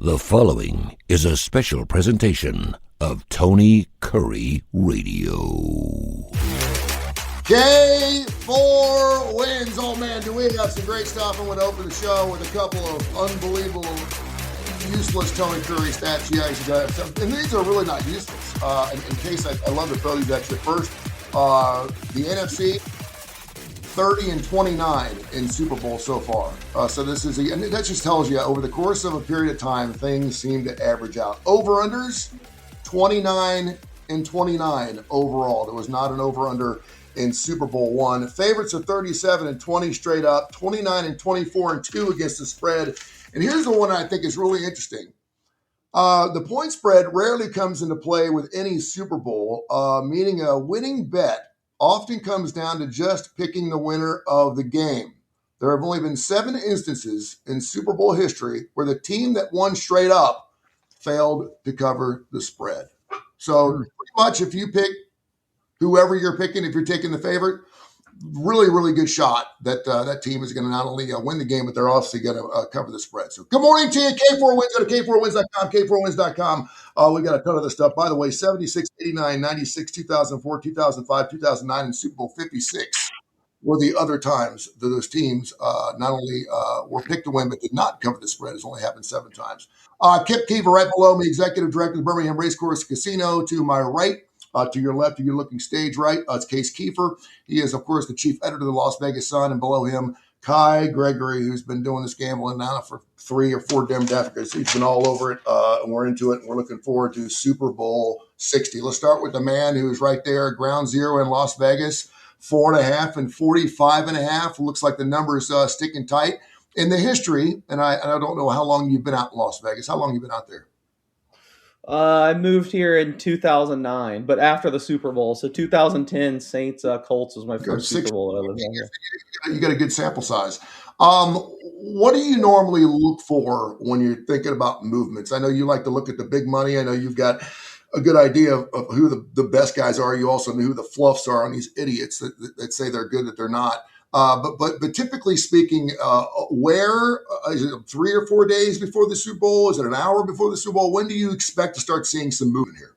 The following is a special presentation of Tony Kurre Radio. K4Wins. Oh man, do we have some great stuff. I'm going to open the show with a couple of unbelievable, useless Tony Kurre stats. Yeah, and these are really not useless. In case I love to throw these at you first. The NFC 30-29 in Super Bowl so far. So this is, and that just tells you over the course of a period of time, things seem to average out. Over-unders 29-29 overall. There was not an over-under in Super Bowl one. Favorites are 37-20 straight up, 29-24-2 against the spread. And here's the one I think is really interesting. The point spread rarely comes into play with any Super Bowl, meaning a winning bet often comes down to just picking the winner of the game. There have only been 7 instances in Super Bowl history where the team that won straight up failed to cover the spread. So pretty much if you pick whoever you're picking, if you're taking the favorite, really, really good shot that that team is going to not only win the game, but they're also going to cover the spread. So good morning to you, K4Wins. Go to K4Wins.com, K4Wins.com. We got a ton of this stuff. By the way, 76, 89, 96, 2004, 2005, 2009, and Super Bowl 56 were the other times that those teams not only were picked to win, but did not cover the spread. It's only happened 7 times. Keefer right below me, Executive Director of the Birmingham Racecourse Casino. To my right, to your left, you're looking stage right, it's Case Keefer. He is, of course, the chief editor of the Las Vegas Sun. And below him, Gregory, who's been doing this gambling now for 3 or 4 damn decades. He's been all over it, and we're into it. And we're looking forward to Super Bowl 60. Let's start with the man who's right there, ground zero in Las Vegas, 4.5 and 45.5. Looks like the number's sticking tight. In the history, and I don't know how long you've been out in Las Vegas. How long have you been out there? I moved here in 2009, but after the Super Bowl. So 2010 Saints Colts was my first Super Bowl that I lived in here. You got a good sample size. What do you normally look for when you're thinking about movements? I know you like to look at the big money. I know you've got a good idea of who the best guys are. You also know who the fluffs are on these idiots that say they're good that they're not. But typically speaking, where is it 3 or 4 days before the Super Bowl? Is it an hour before the Super Bowl? When do you expect to start seeing some movement here?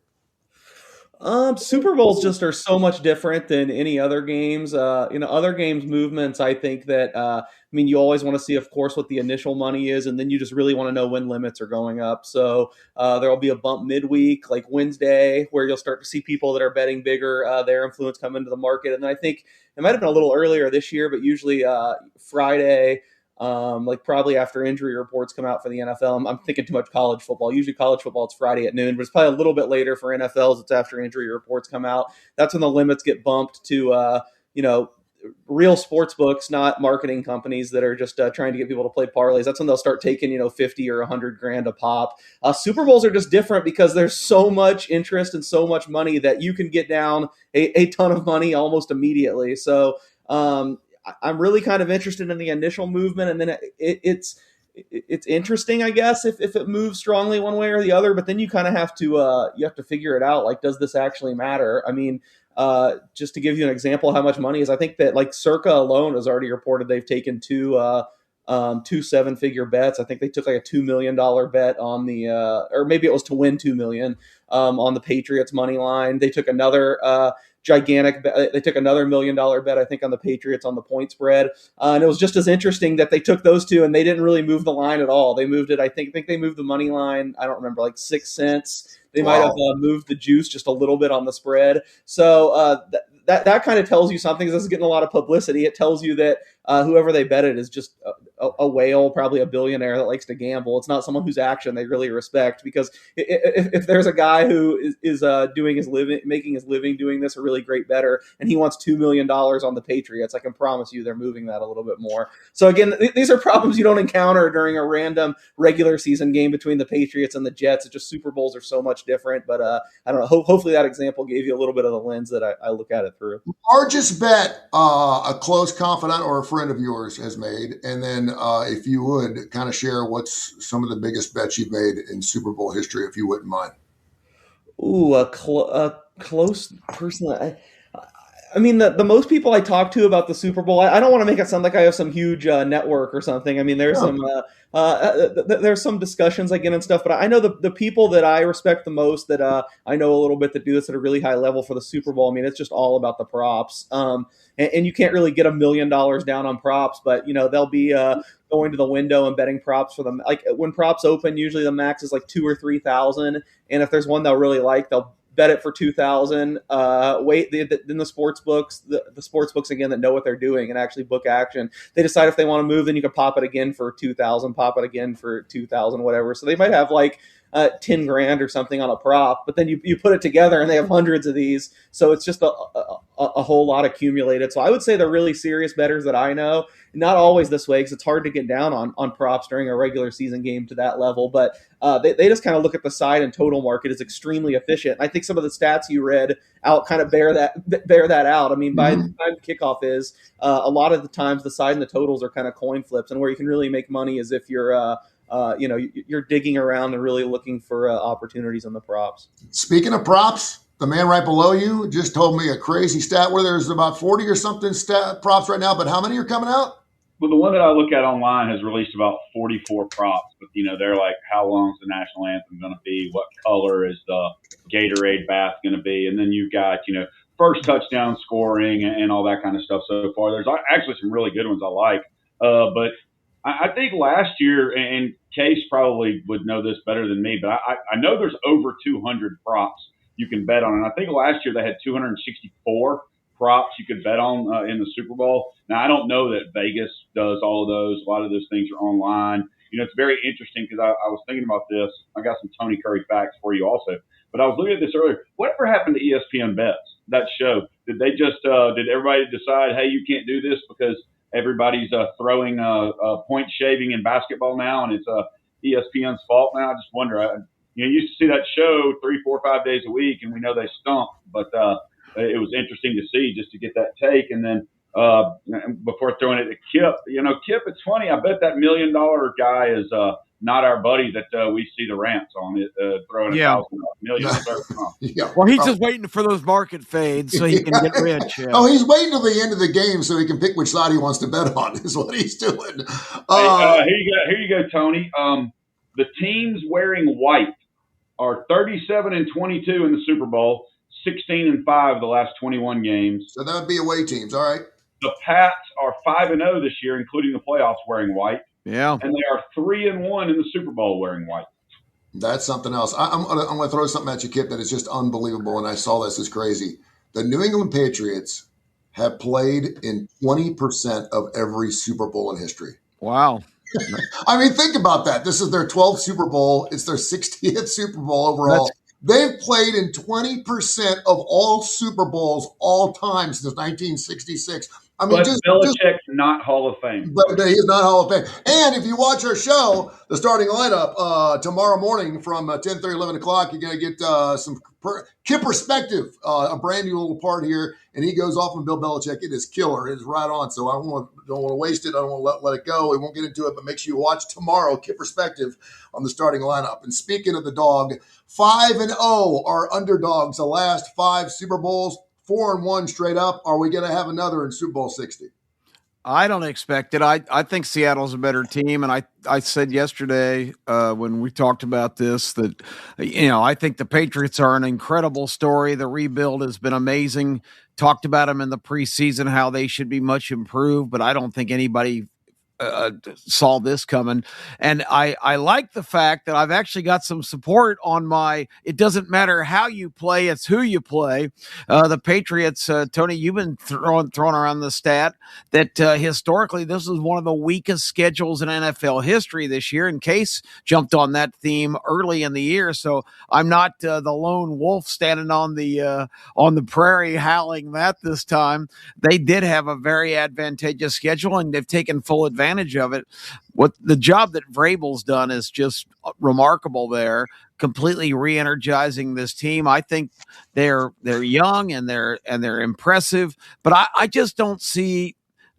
Super Bowls just are so much different than any other games. Other games movements, I think that, you always want to see, of course, what the initial money is, and then you just really want to know when limits are going up. So there will be a bump midweek, like Wednesday, where you'll start to see people that are betting bigger, their influence come into the market. And then I think it might have been a little earlier this year, but usually Friday, probably after injury reports come out for the NFL. I'm thinking too much college football. Usually college football, it's Friday at noon, but it's probably a little bit later for NFLs. It's after injury reports come out. That's when the limits get bumped to, real sports books, not marketing companies that are just trying to get people to play parlays. That's when they'll start taking, 50 or 100 grand a pop. Super Bowls are just different because there's so much interest and so much money that you can get down a ton of money almost immediately. So, I'm really kind of interested in the initial movement, and then it's interesting, I guess, if it moves strongly one way or the other. But then you kind of have to figure it out. Like, does this actually matter? Just to give you an example, how much money is? I think that like Circa alone has already reported they've taken 2 7-figure bets. I think they took like a $2 million bet on the, or maybe it was to win $2 million on the Patriots money line. They took another gigantic bet. They took another $1 million bet, I think, on the Patriots on the point spread. And it was just as interesting that they took those 2 and they didn't really move the line at all. They moved it. I think they moved the money line. I don't remember, like 6 cents. They might have moved the juice just a little bit on the spread. So that kind of tells you something. This is getting a lot of publicity. It tells you that whoever they betted is just a whale, probably a billionaire that likes to gamble. It's not someone whose action they really respect, because if there's a guy who is doing his living, making his living doing this, a really great bettor, and he wants $2 million on the Patriots, I can promise you they're moving that a little bit more. So again, these are problems you don't encounter during a random regular season game between the Patriots and the Jets. It's just Super Bowls are so much different. But I don't know. Hopefully that example gave you a little bit of the lens that I look at it through. Largest bet a close confidant or a friend of yours has made, and then if you would kind of share what's some of the biggest bets you've made in Super Bowl history, if you wouldn't mind. Ooh, a close person. I mean, the most people I talk to about the Super Bowl, I don't want to make it sound like I have some huge network or something. I mean, Yeah. there's some discussions I get and stuff, but I know the people that I respect the most that I know a little bit that do this at a really high level for the Super Bowl. I mean, it's just all about the props. And you can't really get $1 million down on props, but they'll be going to the window and betting props for them. Like when props open, usually the max is like 2 or 3 thousand, and if there's one they'll really like, they'll bet it for 2,000. Then the sports books, the sports books again that know what they're doing and actually book action. They decide if they want to move, then you can pop it again for 2,000, pop it again for 2,000, whatever. So they might have like 10 grand or something on a prop, but then you put it together and they have hundreds of these. So it's just a whole lot accumulated. So I would say the really serious bettors that I know, not always this way because it's hard to get down on props during a regular season game to that level, but they just kind of look at the side and total market is extremely efficient. I think some of the stats you read out kind of bear that out. I mean, by the time kickoff is, a lot of the times the side and the totals are kind of coin flips, and where you can really make money is if you're you're digging around and really looking for opportunities on the props. Speaking of props, the man right below you just told me a crazy stat where there's about 40 or something props right now, but how many are coming out? Well, the one that I look at online has released about 44 props, but they're like, how long is the national anthem going to be? What color is the Gatorade bath going to be? And then you've got, first touchdown scoring and all that kind of stuff so far. There's actually some really good ones I like. But I think last year, and Case probably would know this better than me, but I know there's over 200 props you can bet on. And I think last year they had 264 props you could bet on in the Super Bowl. Now, I don't know that Vegas does all of those. A lot of those things are online. It's very interesting because I was thinking about this. I got some Tony Curry facts for you also. But I was looking at this earlier. Whatever happened to ESPN Bets, that show? Did they just did everybody decide, hey, you can't do this because everybody's throwing point shaving in basketball now, and it's ESPN's fault now? I just wonder. You used to see that show 3, 4, 5 days a week, and we know they stunk. But it was interesting to see just to get that take. And then before throwing it to Kip, Kip, it's funny. I bet that $1 million guy is not our buddy that we see the rants on it throwing $1,000 million. Yeah. Well, he's just waiting for those market fades so he can get rich. Yeah. Oh, he's waiting till the end of the game so he can pick which side he wants to bet on is what he's doing. Here you go, Tony. The teams wearing white are 37-22 in the Super Bowl, 16-5 the last 21 games. So that would be away teams. All right. The Pats are 5-0 this year, including the playoffs, wearing white. Yeah. And they are 3-1 in the Super Bowl wearing white. That's something else. I'm gonna throw something at you, Kip, that is just unbelievable. And I saw this as crazy. The New England Patriots have played in 20% of every Super Bowl in history. Wow. I mean, think about that. This is their 12th Super Bowl. It's their 60th Super Bowl overall. They've played in 20% of all Super Bowls all time since 1966. I mean, but Belichick's not Hall of Fame. But he's not Hall of Fame. And if you watch our show, the starting lineup, tomorrow morning from 10:30, 11 o'clock, you're going to get some Kip perspective, a brand new little part here. And he goes off on Bill Belichick. It is killer. It is right on. So I don't want to waste it. I don't want to let it go. We won't get into it, but make sure you watch tomorrow, Kip perspective on the starting lineup. And speaking of the dog, 5-0 are underdogs the last 5 Super Bowls. 4-1 straight up. Are we going to have another in Super Bowl 60? I don't expect it. I think Seattle's a better team. And I said yesterday when we talked about this that, I think the Patriots are an incredible story. The rebuild has been amazing. Talked about them in the preseason, how they should be much improved, but I don't think anybody saw this coming. And I like the fact that I've actually got some support on it doesn't matter how you play, it's who you play. The Patriots, Tony, you've been throwing around the stat that historically this is one of the weakest schedules in NFL history this year. And Case jumped on that theme early in the year. So I'm not the lone wolf standing on the prairie howling that this time. They did have a very advantageous schedule and they've taken full advantage of it. What the job that Vrabel's done is just remarkable there, completely re-energizing this team. I think they're young and they're impressive, but I just don't see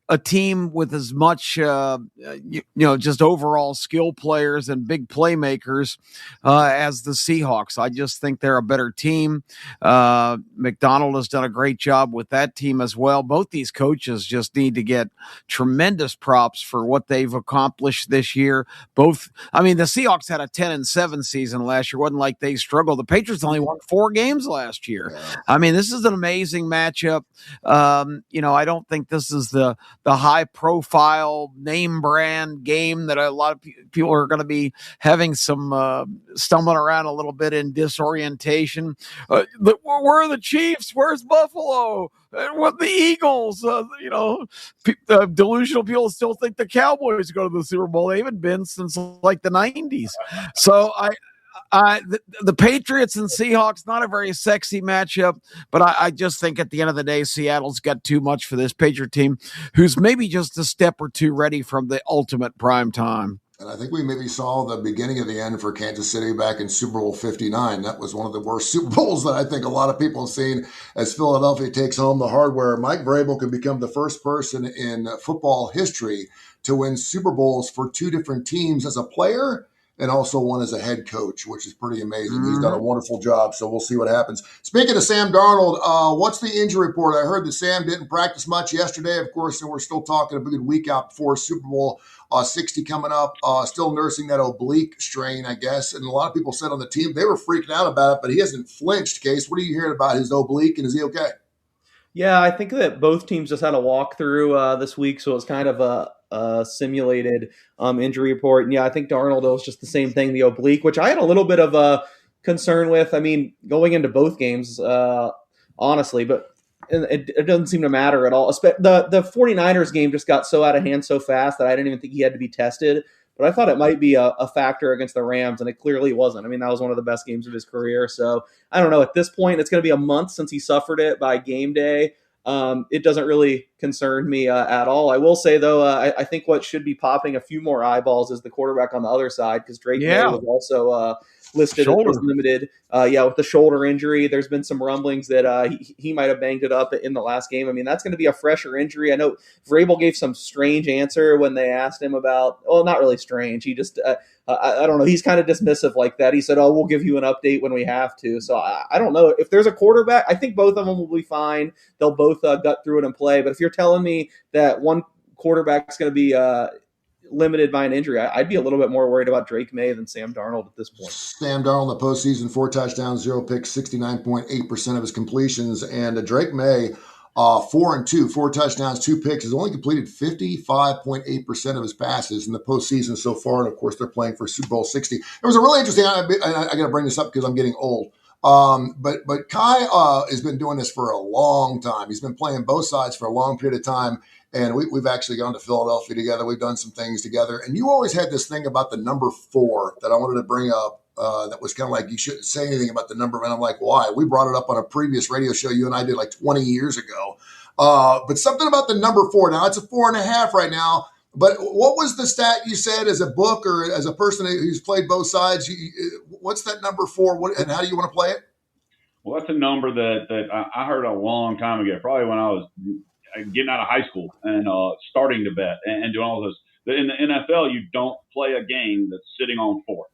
a team with as much, just overall skill players and big playmakers as the Seahawks. I just think they're a better team. McDonald has done a great job with that team as well. Both these coaches just need to get tremendous props for what they've accomplished this year. The Seahawks had a 10-7 season last year. It wasn't like they struggled. The Patriots only won 4 games last year. This is an amazing matchup. I don't think this is the high profile name brand game that a lot of people are going to be having some stumbling around a little bit in disorientation. Where are the Chiefs? Where's Buffalo? What the Eagles? Delusional people still think the Cowboys go to the Super Bowl. They haven't been since like the 90s. So the Patriots and Seahawks, not a very sexy matchup, but I just think at the end of the day, Seattle's got too much for this Patriot team, who's maybe just a step or two ready from the ultimate prime time. And I think we maybe saw the beginning of the end for Kansas City back in Super Bowl 59. That was one of the worst Super Bowls that I think a lot of people have seen as Philadelphia takes home the hardware. Mike Vrabel could become the first person in football history to win Super Bowls for 2 different teams as a player and also one as a head coach, which is pretty amazing. He's done a wonderful job, so we'll see what happens. Speaking of Sam Darnold, what's the injury report? I heard that Sam didn't practice much yesterday. Of course, and we're still talking a good week out before Super Bowl 60 coming up, still nursing that oblique strain, I guess. And a lot of people said on the team they were freaking out about it, but he hasn't flinched. Case, what are you hearing about his oblique, and is he okay? Yeah, I think that both teams just had a walkthrough this week, so it was kind of a simulated injury report. And yeah, I think Darnold, it was just the same thing, the oblique, which I had a little bit of a concern with. I mean, going into both games, honestly, but it doesn't seem to matter at all. The 49ers game just got so out of hand so fast that I didn't even think he had to be tested. But I thought it might be a factor against the Rams, and it clearly wasn't. I mean, that was one of the best games of his career. So I don't know. At this point, it's going to be a month since he suffered it by game day. It doesn't really concern me at all. I will say, though, I think what should be popping a few more eyeballs is the quarterback on the other side, because Drake May was also listed as limited. With the shoulder injury, there's been some rumblings that he might have banged it up in the last game. I mean, that's going to be a fresher injury. I know Vrabel gave some strange answer when they asked him about, well, not really strange. He just, I don't know. He's kind of dismissive like that. He said, oh, we'll give you an update when we have to. So I don't know. If there's a quarterback, I think both of them will be fine. They'll both gut through it and play. But if you're telling me that one quarterback is going to be limited by an injury, I'd be a little bit more worried about Drake May than Sam Darnold at this point. Sam Darnold in the postseason, 4 touchdowns, 0 picks, 69.8% of his completions. And Drake May, 4-2, 4 touchdowns, 2 picks, has only completed 55.8% of his passes in the postseason so far. And of course, they're playing for Super Bowl 60. It was a really interesting, I got to bring this up because I'm getting old. But Kai has been doing this for a long time. He's been playing both sides for a long period of time. And we've actually gone to Philadelphia together. We've done some things together. And you always had this thing about the number 4 that I wanted to bring up that was kind of like you shouldn't say anything about the number. And I'm like, why? We brought it up on a previous radio show you and I did like 20 years ago. But something about the number 4. Now, it's a 4.5 right now. But what was the stat you said as a book or as a person who's played both sides? What's that number 4? And how do you want to play it? Well, that's a number that I heard a long time ago, probably when I was getting out of high school and starting to bet and doing all those. In the NFL, you don't play a game that's sitting on 4.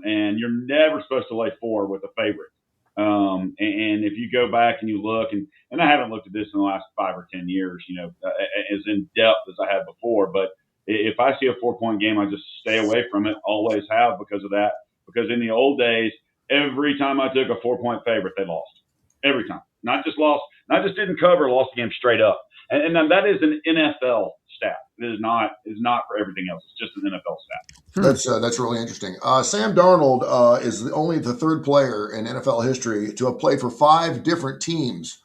And you're never supposed to lay 4 with a favorite. And if you go back and you look, and I haven't looked at this in the last 5 or 10 years, as in depth as I had before, but if I see a 4-point game, I just stay away from it, always have because of that. Because in the old days, every time I took a 4-point favorite, they lost. Every time. Not just didn't cover, lost the game straight up. And that is an NFL stat. It is not for everything else. It's just an NFL stat. That's really interesting. Sam Darnold is only the 3rd player in NFL history to have played for 5 different teams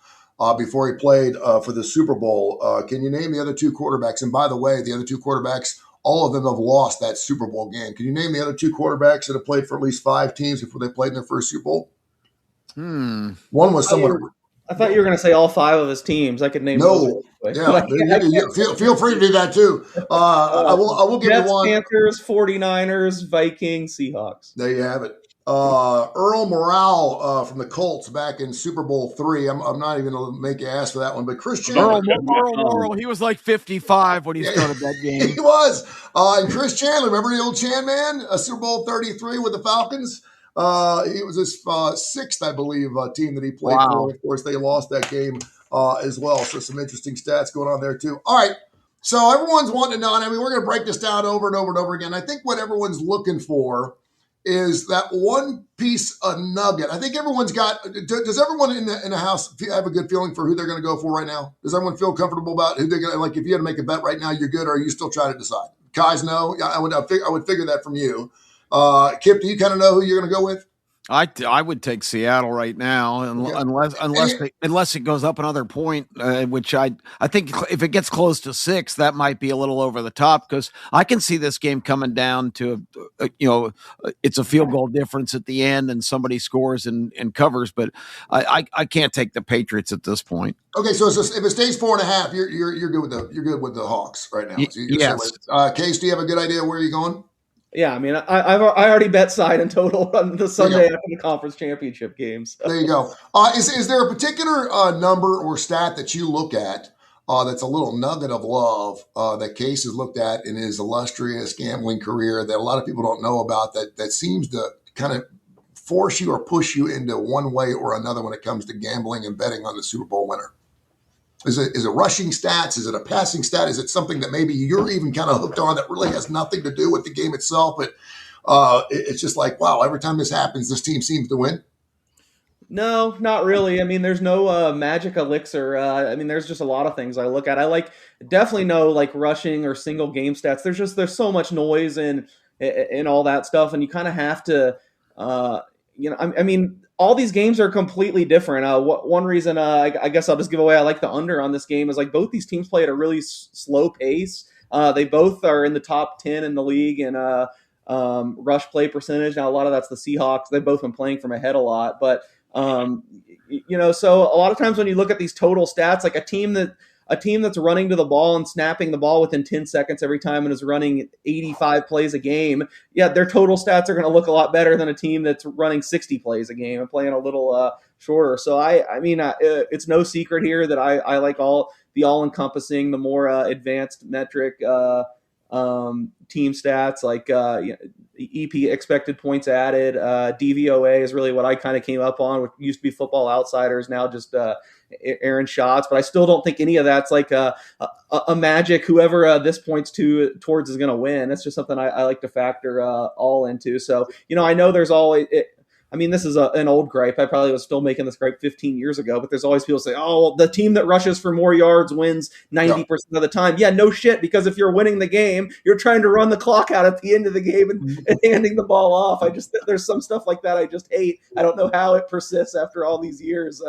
before he played for the Super Bowl. Can you name the other 2 quarterbacks? And by the way, the other 2 quarterbacks, all of them have lost that Super Bowl game. Can you name the other 2 quarterbacks that have played for at least 5 teams before they played in their first Super Bowl? One was someone. I thought you were going to say all 5 of his teams. I could name no. Yeah, feel free to do that too. I will give Jets, you one. Panthers, 49ers, Vikings, Seahawks. There you have it. Earl Morale from the Colts back in Super Bowl III. I'm not even going to make you ask for that one, but Chris Chandler. Earl Morrell, he was like 55 when he started that game. He was. And Chris Chandler, remember the old Chan man? Super Bowl 33 with the Falcons. He was his sixth, I believe, team that he played for. Of course, they lost that game as well. So some interesting stats going on there too. All right. So everyone's wanting to know, and I mean, we're going to break this down over and over and over again. I think what everyone's looking for is that one piece of nugget. I think everyone's got. Does everyone in the house have a good feeling for who they're going to go for right now? Does everyone feel comfortable about who they're going to like? If you had to make a bet right now, you're good, or are you still trying to decide? Guys, no. I would figure that from you. Kip, do you kind of know who you're going to go with? I would take Seattle right now, unless it goes up another point, which I think if it gets close to 6, that might be a little over the top, because I can see this game coming down to it's a field goal difference at the end and somebody scores and covers, but I can't take the Patriots at this point. Okay, so if it stays 4.5, you're good with the Hawks right now. So yes. Case, do you have a good idea where you're going? Yeah, I mean, I already bet side in total on the Sunday after the conference championship games. So. There you go. Is there a particular number or stat that you look at that's a little nugget of love that Case has looked at in his illustrious gambling career that a lot of people don't know about that seems to kind of force you or push you into one way or another when it comes to gambling and betting on the Super Bowl winner? Is it rushing stats? Is it a passing stat? Is it something that maybe you're even kind of hooked on that really has nothing to do with the game itself? But it's just like, wow, every time this happens, this team seems to win. No, not really. I mean, there's no magic elixir. I mean, there's just a lot of things I look at. I definitely know like rushing or single game stats. There's so much noise and all that stuff, and you kind of have to, I mean, all these games are completely different. One reason I guess I'll just give away I like the under on this game is like both these teams play at a really slow pace. They both are in the top 10 in the league in rush play percentage. Now a lot of that's the Seahawks. They've both been playing from ahead a lot, but so a lot of times when you look at these total stats, like a team that's running to the ball and snapping the ball within 10 seconds every time and is running 85 plays a game, their total stats are going to look a lot better than a team that's running 60 plays a game and playing a little shorter. So I mean, it's no secret here that I like the all-encompassing, the more advanced metric team stats like EP, expected points added, DVOA is really what I kind of came up on, which used to be Football Outsiders, now just Aaron shots, but I still don't think any of that's like a magic. Whoever this points towards is going to win. That's just something I like to factor all into. So I know there's always. I mean, this is an old gripe. I probably was still making this gripe 15 years ago, but there's always people say, oh, well, the team that rushes for more yards wins 90% of the time. Yeah, no shit, because if you're winning the game, you're trying to run the clock out at the end of the game and handing the ball off. There's some stuff like that I just hate. I don't know how it persists after all these years.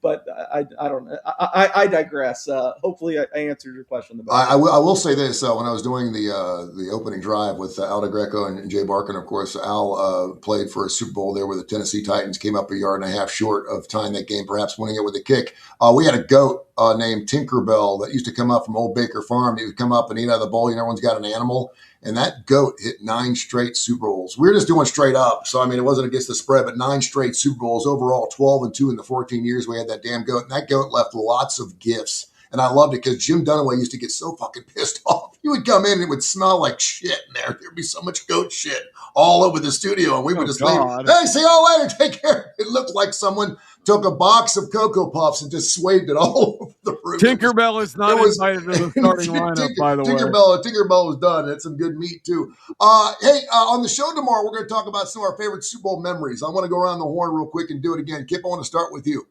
But I don't know. I digress. Hopefully, I answered your question. I will say this: when I was doing the opening drive with Al DeGreco and Jay Barkin, of course, Al played for a Super Bowl there with the Tennessee Titans. Came up 1.5 yards short of tying that game, perhaps winning it with a kick. We had a goat named Tinkerbell that used to come up from Old Baker Farm. He would come up and eat out of the bowl. Everyone's got an animal. And that goat hit 9 straight Super Bowls. We were just doing straight up. So, I mean, it wasn't against the spread, but 9 straight Super Bowls overall, 12-2 in the 14 years we had that damn goat. And that goat left lots of gifts. And I loved it because Jim Dunaway used to get so fucking pissed off. He would come in and it would smell like shit in there. There'd be so much goat shit all over the studio. And we would just leave. Hey, see y'all later. Take care. It looked like someone took a box of Cocoa Puffs and just swayed it all over the room. Tinkerbell is not invited to the starting lineup, by the way. Tinkerbell was done. It's some good meat, too. On the show tomorrow, we're going to talk about some of our favorite Super Bowl memories. I want to go around the horn real quick and do it again. Kip, I want to start with you.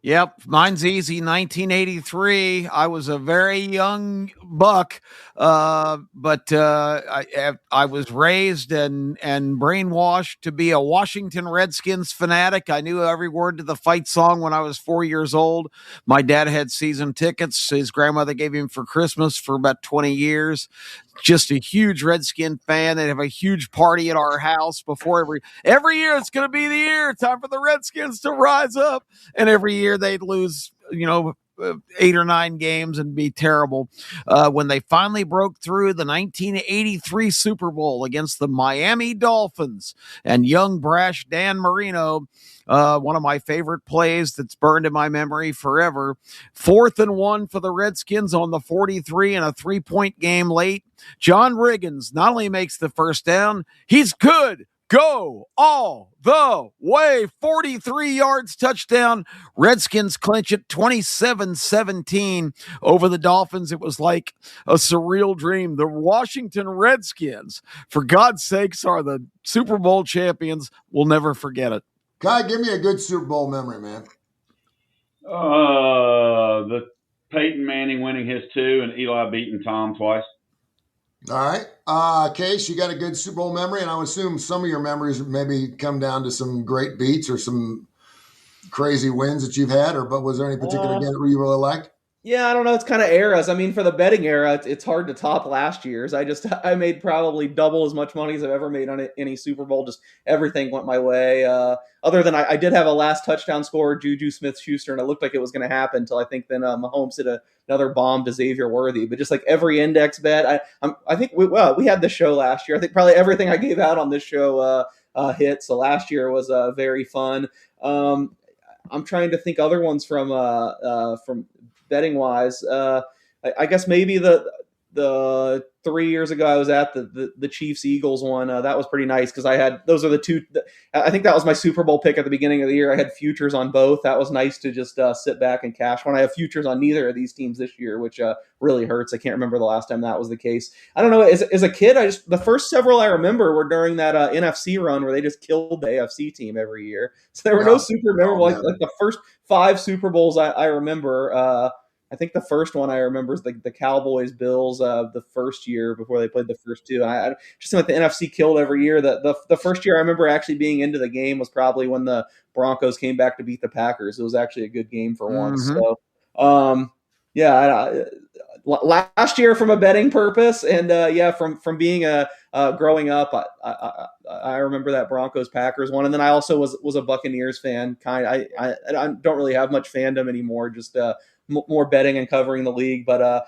Yep, mine's easy. 1983. I was a very young buck, but I was raised and brainwashed to be a Washington Redskins fanatic. I knew every word to the fight song when I was 4 years old. My dad had season tickets. His grandmother gave him for Christmas for about 20 years. Just a huge Redskin fan. They'd have a huge party at our house before every year. It's going to be the year. Time for the Redskins to rise up. And every year they'd lose, 8 or 9 games and be terrible. When they finally broke through the 1983 Super Bowl against the Miami Dolphins and young brash Dan Marino, one of my favorite plays that's burned in my memory forever. 4th and 1 for the Redskins on the 43 and a 3-point game late. John Riggins not only makes the first down, he's good. Go all the way. 43 yards, touchdown. Redskins clinch it 27-17 over the Dolphins. It was like a surreal dream. The Washington Redskins, for God's sakes, are the Super Bowl champions. We'll never forget it. Kai, give me a good Super Bowl memory, man. The Peyton Manning winning his 2 and Eli beating Tom twice. All right. Case, you got a good Super Bowl memory, and I would assume some of your memories maybe come down to some great beats or some crazy wins that you've had, but was there any particular game that you really liked? Yeah, I don't know. It's kind of eras. I mean, for the betting era, it's hard to top last year's. I made probably double as much money as I've ever made on any Super Bowl. Just everything went my way. Other than I did have a last touchdown score, Juju Smith-Schuster, and it looked like it was going to happen until I think then Mahomes hit another bomb to Xavier Worthy. But just like every index bet, I think we had this show last year. I think probably everything I gave out on this show hit. So last year was very fun. I'm trying to think other ones from betting wise. I guess maybe the 3 years ago I was at the Chiefs Eagles one. That was pretty nice because those are the two. I think that was my Super Bowl pick at the beginning of the year. I had futures on both. That was nice to just sit back and cash one. I have futures on neither of these teams this year, which really hurts. I can't remember the last time that was the case. I don't know. As a kid, the first several I remember were during that NFC run where they just killed the AFC team every year. So there were no super memorable. Like the first 5 Super Bowls I remember. I think the first one I remember is the Cowboys Bills the first year before they played the first 2. I just think the NFC killed every year. The first year I remember actually being into the game was probably when the Broncos came back to beat the Packers. It was actually a good game for once. So last year from a betting purpose and from being growing up, I remember that Broncos Packers one, and then I also was a Buccaneers fan. I don't really have much fandom anymore. Just more betting and covering the league, but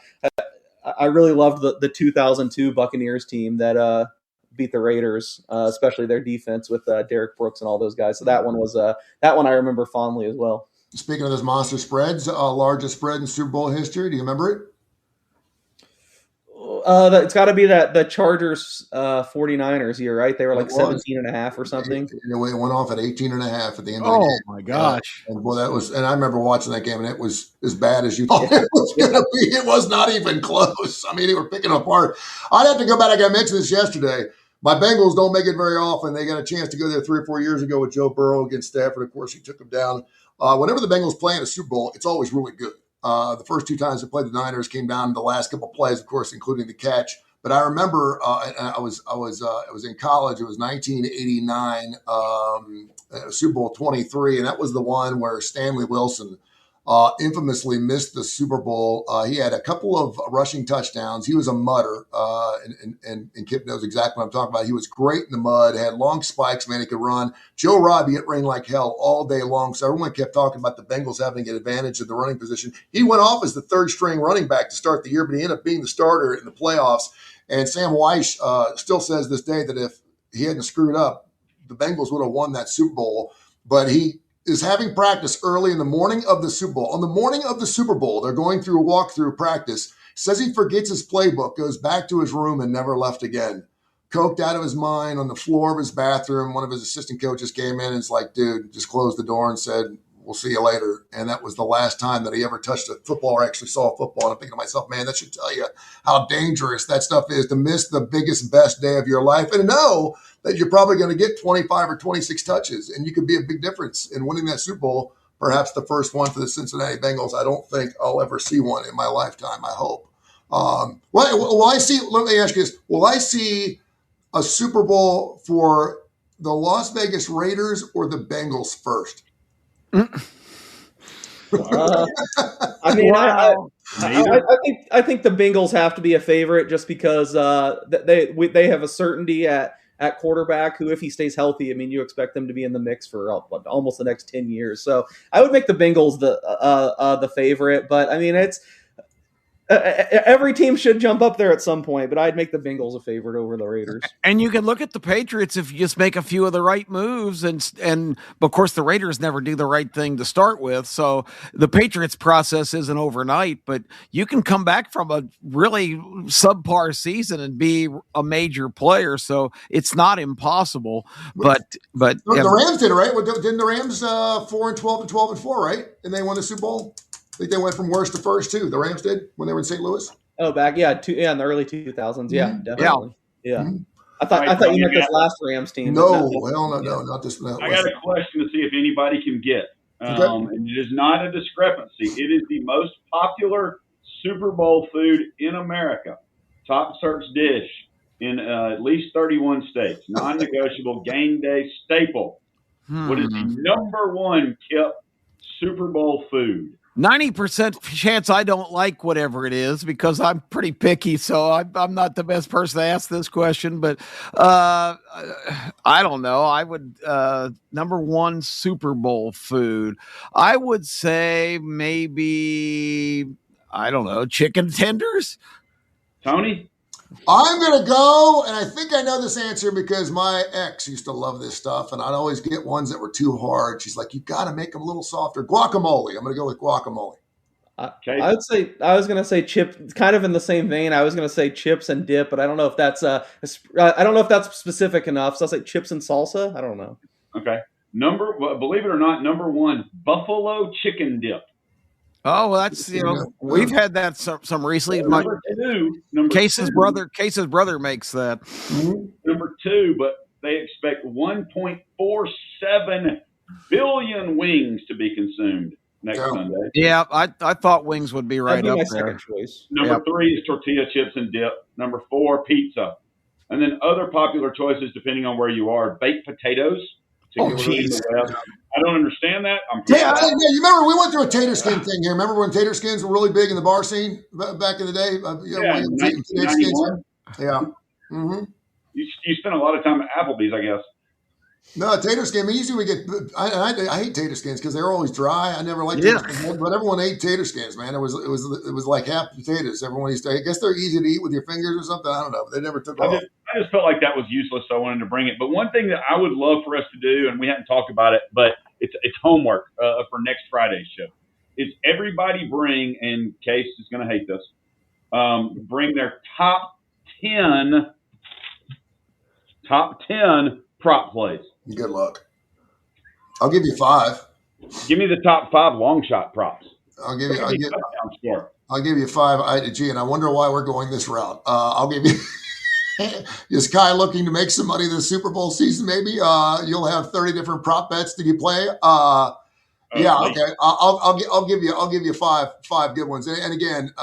I really loved the 2002 Buccaneers team that beat the Raiders, especially their defense with Derek Brooks and all those guys. So that one I remember fondly as well. Speaking of those monster spreads, largest spread in Super Bowl history. Do you remember it? It's got to be the Chargers 49ers year, right? They were like 17.5 or something. It went off at 18.5 at the end of the game. Oh my gosh! And I remember watching that game, and it was as bad as you thought it was going to be. It was not even close. I mean, they were picking apart. I'd have to go back. I mentioned this yesterday. My Bengals don't make it very often. They got a chance to go there 3 or 4 years ago with Joe Burrow against Stafford. Of course, he took them down. Whenever the Bengals play in a Super Bowl, it's always really good. The first 2 times they played the Niners came down to the last couple of plays, of course, including the catch. But I remember I was in college. It was 1989, Super Bowl 23, and that was the one where Stanley Wilson infamously missed the Super Bowl. He had a couple of rushing touchdowns. He was a mudder, and Kip knows exactly what I'm talking about. He was great in the mud, had long spikes, man, he could run. Joe Robbie, it rained like hell all day long, so everyone kept talking about the Bengals having an advantage of the running position. He went off as the 3rd-string running back to start the year, but he ended up being the starter in the playoffs. And Sam Weiss still says this day that if he hadn't screwed up, the Bengals would have won that Super Bowl. But he is having practice early in the morning of the Super Bowl. On the morning of the Super Bowl, they're going through a walkthrough practice. Says he forgets his playbook, goes back to his room, and never left again. Coked out of his mind on the floor of his bathroom. One of his assistant coaches came in and is like, dude, just closed the door and said, we'll see you later. And that was the last time that he ever touched a football or actually saw a football. And I'm thinking to myself, man, that should tell you how dangerous that stuff is, to miss the biggest, best day of your life and know that you're probably going to get 25 or 26 touches. And you could be a big difference in winning that Super Bowl, perhaps the first one for the Cincinnati Bengals. I don't think I'll ever see one in my lifetime, I hope. Will I see, let me ask you this, will I see a Super Bowl for the Las Vegas Raiders or the Bengals first? I mean, Wow. I think the Bengals have to be a favorite just because they have a certainty at at quarterback who, if he stays healthy, I mean, you expect them to be in the mix for almost the next 10 years. So I would make the Bengals the favorite, but I mean, it's every team should jump up there at some point, but I'd make the Bengals a favorite over the Raiders. And you can look at the Patriots if you just make a few of the right moves, and of course the Raiders never do the right thing to start with. So the Patriots process isn't overnight, but you can come back from a really subpar season and be a major player. So it's not impossible. But the Rams did it, right? Well, didn't the Rams 4-12 and 12-4, right? And they won the Super Bowl. I think they went from worst to first too. The Rams did when they were in St. Louis. Oh, back in the early 2000s. Yeah, definitely. Yeah. Mm-hmm. I thought you meant this last Rams team. No, not this. No, I got a question to see if anybody can get. And it is not a discrepancy. It is the most popular Super Bowl food in America. Top search dish in at least 31 states. Non-negotiable game day staple. What is the number one kept Super Bowl food? 90% chance I don't like whatever it is because I'm pretty picky, so I'm not the best person to ask this question, but I don't know. I would number one Super Bowl food. I would say maybe, I don't know, chicken tenders. Tony? I'm going to go, and I think I know this answer because my ex used to love this stuff, and I'd always get ones that were too hard. She's like, you got to make them a little softer. Guacamole. I'm going to go with guacamole. I was going to say chip, kind of in the same vein. I was going to say chips and dip, but I don't know if that's specific enough. So I'll say chips and salsa. I don't know. Okay. Believe it or not, number one, buffalo chicken dip. Oh, well, that's, we've had that some recently. Number Case's brother makes that. Number two, but they expect 1.47 billion wings to be next Sunday. Yeah, I thought wings would be right up there. Choice. Number three is tortilla chips and dip. Number four, pizza. And then other popular choices, depending on where you are, baked potatoes. Oh, jeez. I don't understand that. You remember we went through a tater skin thing here. Remember when tater skins were really big in the bar scene back in the day? Yeah. Mm-hmm. You spent a lot of time at Applebee's, I guess. No, tater skin. Usually we get. I hate tater skins because they're always dry. I never liked tater skins, but everyone ate tater skins. Man, it was like half potatoes. Everyone used to. I guess they're easy to eat with your fingers or something. I don't know. But they never took off. I just felt like that was useless, so I wanted to bring it. But one thing that I would love for us to do, and we haven't talked about it, but it's homework for next Friday's show, is everybody bring, and Case is going to hate this, bring their top 10 prop plays. Good luck. I'll give you 5. Give me the top 5 long shot props. I'll give you 5 IDG, and I wonder why we're going this route. I'll give you. Is Kai looking to make some money this Super Bowl season? Maybe you'll have 30 different prop bets. Did you play? Yeah, okay. I'll give you 5 good ones. And again,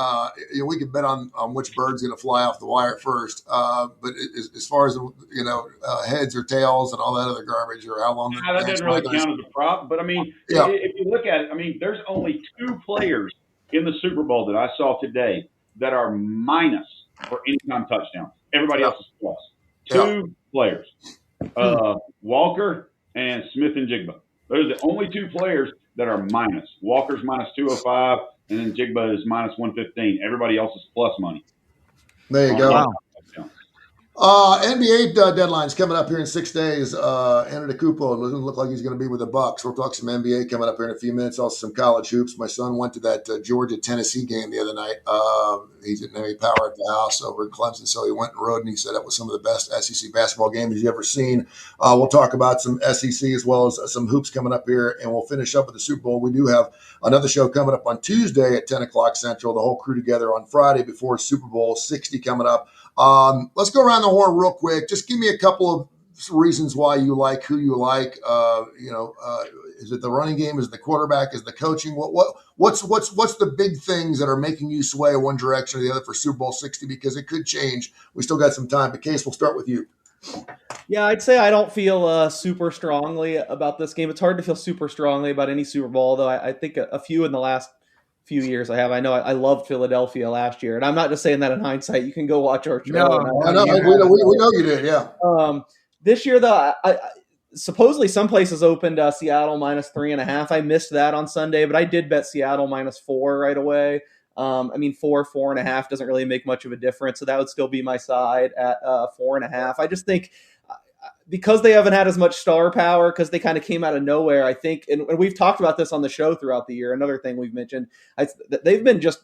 we could bet on which bird's going to fly off the wire first. But as far as heads or tails and all that other garbage, or how long that doesn't really count as a prop. But I mean, if you look at it, I mean, there's only 2 players in the Super Bowl that I saw today that are minus for anytime touchdowns. Everybody else is plus. 2 players, Walker and Smith and Jigba. Those are the only 2 players that are minus. Walker's minus 205, and then Jigba is minus 115. Everybody else is plus money. There you go. Wow. NBA deadline's coming up here in 6 days. Antetokounmpo doesn't look like he's going to be with the Bucks. We'll talk some NBA coming up here in a few minutes. Also some college hoops. My son went to that Georgia-Tennessee game the other night. He didn't have any power at the house over in Clemson, so he went and rode, and he said it was some of the best SEC basketball games he's ever seen. We'll talk about some SEC as well as some hoops coming up here, and we'll finish up with the Super Bowl. We do have another show coming up on Tuesday at 10 o'clock Central, the whole crew together on Friday before Super Bowl 60 coming up. Let's go around the horn real quick. Just give me a couple of reasons why you like who you like. Is it the running game? Is it the quarterback? Is it the coaching? What's the big things that are making you sway one direction or the other for Super Bowl 60? Because it could change. We still got some time. But Case, we'll start with you. Yeah, I'd say I don't feel super strongly about this game. It's hard to feel super strongly about any Super Bowl, though. I think a few in the last few years I have. I know I loved Philadelphia last year, and I'm not just saying that in hindsight. You can go watch our show. No, we know you did, yeah. This year, though, supposedly some places opened Seattle -3.5. I missed that on Sunday, but I did bet Seattle -4 right away. I mean, 4.5 doesn't really make much of a difference, so that would still be my side at 4.5. I just think because they haven't had as much star power, because they kind of came out of nowhere, I think, and we've talked about this on the show throughout the year. Another thing we've mentioned, they've been just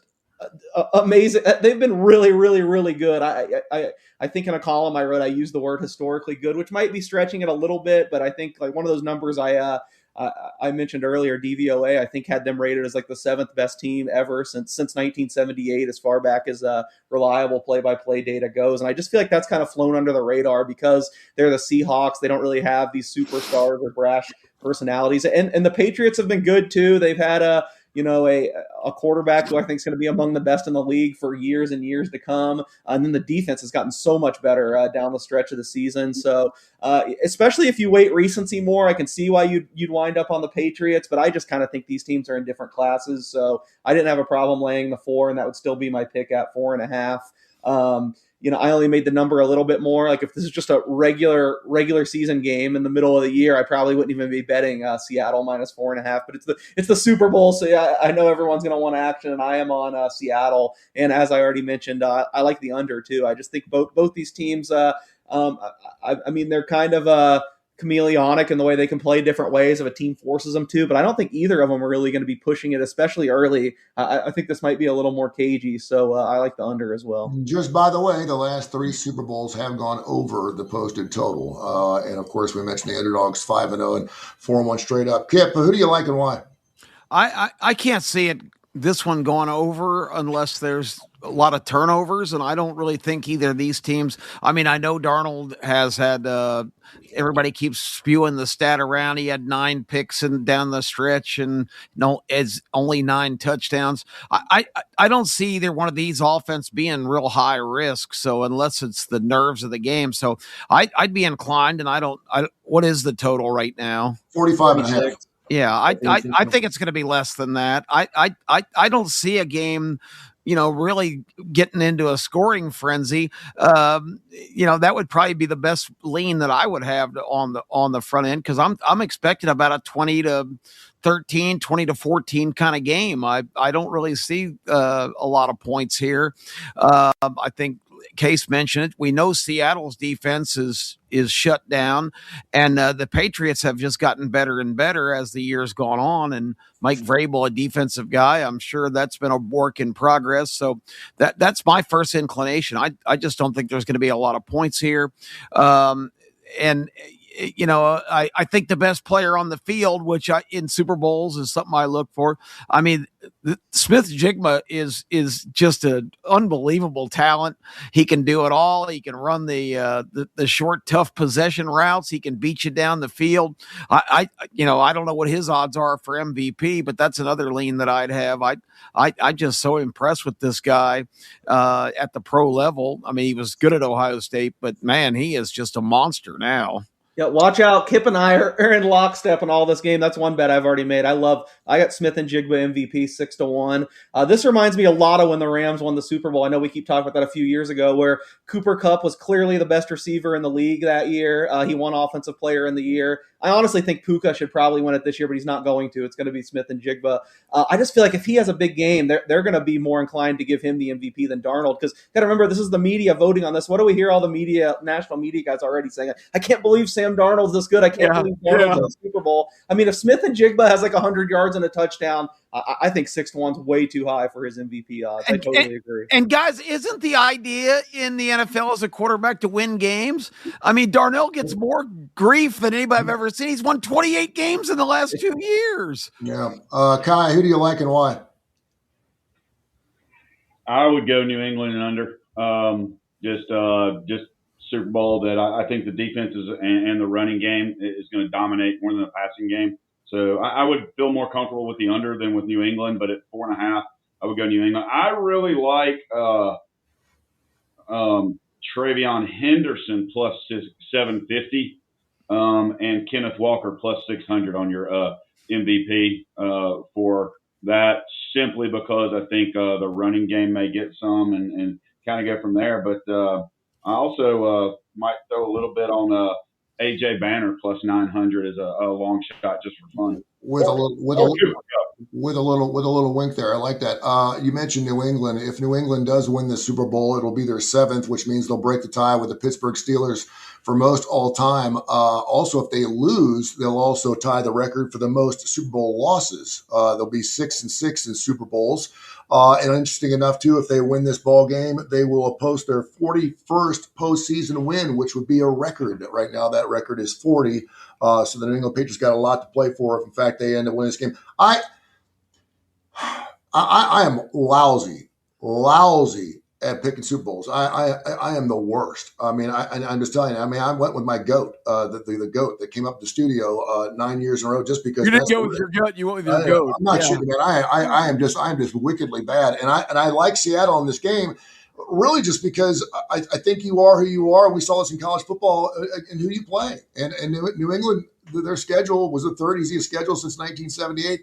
amazing. They've been really, really, really good. I think in a column I wrote, I used the word historically good, which might be stretching it a little bit, but I think like one of those numbers I mentioned earlier, DVOA, I think had them rated as like the 7th best team ever since 1978, as far back as reliable play-by-play data goes. And I just feel like that's kind of flown under the radar because they're the Seahawks. They don't really have these superstars or brash personalities. And the Patriots have been good too. They've had a quarterback who I think is going to be among the best in the league for years and years to come. And then the defense has gotten so much better down the stretch of the season. So especially if you weight recency more, I can see why you'd wind up on the Patriots, but I just kind of think these teams are in different classes. So I didn't have a problem laying the 4, and that would still be my pick at 4.5. I only made the number a little bit more. Like if this is just a regular season game in the middle of the year, I probably wouldn't even be betting Seattle -4.5. But it's the Super Bowl, so yeah, I know everyone's going to want action, and I am on Seattle. And as I already mentioned, I like the under too. I just think both these teams. I mean, they're kind of chameleonic in the way they can play different ways if a team forces them to, but I don't think either of them are really going to be pushing it, especially early. I think this might be a little more cagey, so I like the under as well. Just by the way, the last 3 Super Bowls have gone over the posted total. And of course, we mentioned the underdogs 5-0 and 4-1 straight up. Kip, who do you like and why? I can't see this one going over unless there's a lot of turnovers, and I don't really think either of these teams. I mean, I know Darnold has had everybody keeps spewing the stat around. He had 9 picks and down the stretch, and it's only 9 touchdowns. I don't see either one of these offense being real high risk. So unless it's the nerves of the game, so I'd be inclined. And what is the total right now? 45.5. Yeah, I think it's going to be less than that. I don't see a game, really getting into a scoring frenzy. That would probably be the best lean that I would have on the front end, because I'm expecting about a 20-13, 20-14 kind of game. I don't really see a lot of points here. I think Case mentioned it. We know Seattle's defense is shut down, and the Patriots have just gotten better and better as the year's gone on. And Mike Vrabel, a defensive guy, I'm sure that's been a work in progress. So that's my first inclination. I just don't think there's going to be a lot of points here. I think the best player on the field, which in Super Bowls is something I look for. I mean, Smith-Njigba is just an unbelievable talent. He can do it all. He can run the short, tough possession routes. He can beat you down the field. I don't know what his odds are for MVP, but that's another lean that I'd have. I'm just so impressed with this guy at the pro level. I mean, he was good at Ohio State, but man, he is just a monster now. Yeah, watch out. Kip and I are in lockstep in all this game. That's one bet I've already made. I got Smith-Njigba MVP 6-1. This reminds me a lot of when the Rams won the Super Bowl. I know we keep talking about that a few years ago, where Cooper Kupp was clearly the best receiver in the league that year. He won Offensive Player in the Year. I honestly think Puka should probably win it this year, but he's not going to. It's going to be Smith-Njigba. I just feel like if he has a big game, they're going to be more inclined to give him the MVP than Darnold, because got to remember, this is the media voting on this. What do we hear all the national media guys already saying? I can't believe Sam Darnold's this good. I can't believe Darnold's in the Super Bowl. I mean, if Smith-Njigba has like 100 yards and a touchdown, I think 6-1's way too high for his MVP odds. I totally agree. And guys, isn't the idea in the NFL as a quarterback to win games? I mean, Darnold gets more grief than anybody I've ever seen. He's won 28 games in the last 2 years. Yeah. Kai, who do you like and why? I would go New England and under. Just Super Bowl that I think the defenses and the running game is going to dominate more than the passing game. So I would feel more comfortable with the under than with New England, but at 4.5, I would go New England. I really like Travion Henderson plus 750 and Kenneth Walker plus 600 on your MVP for that, simply because I think the running game may get some and kind of go from there. But I also might throw a little bit on AJ Banner plus 900 is a long shot just for fun. With a little, with a, Or Cooper Kupp. with a little wink there. I like that. You mentioned New England. If New England does win the Super Bowl, it'll be their 7th, which means they'll break the tie with the Pittsburgh Steelers for most all time. Also, if they lose, they'll also tie the record for the most Super Bowl losses. They'll be 6-6 in Super Bowls. And interesting enough, too, if they win this ball game, they will post their 41st postseason win, which would be a record. Right now, that record is 40. So the New England Patriots got a lot to play for if, in fact, they end up winning this game. I am lousy at picking Super Bowls. I am the worst. I mean, I'm just telling you. I mean, I went with my goat, the goat that came up to the studio 9 years in a row just because you didn't go with your gut. You went with your goat. I'm not shooting, man. I am just wickedly bad, and I like Seattle in this game. Really, just because I think you are who you are. We saw this in college football and who you play. And New England, their schedule was the third easiest schedule since 1978.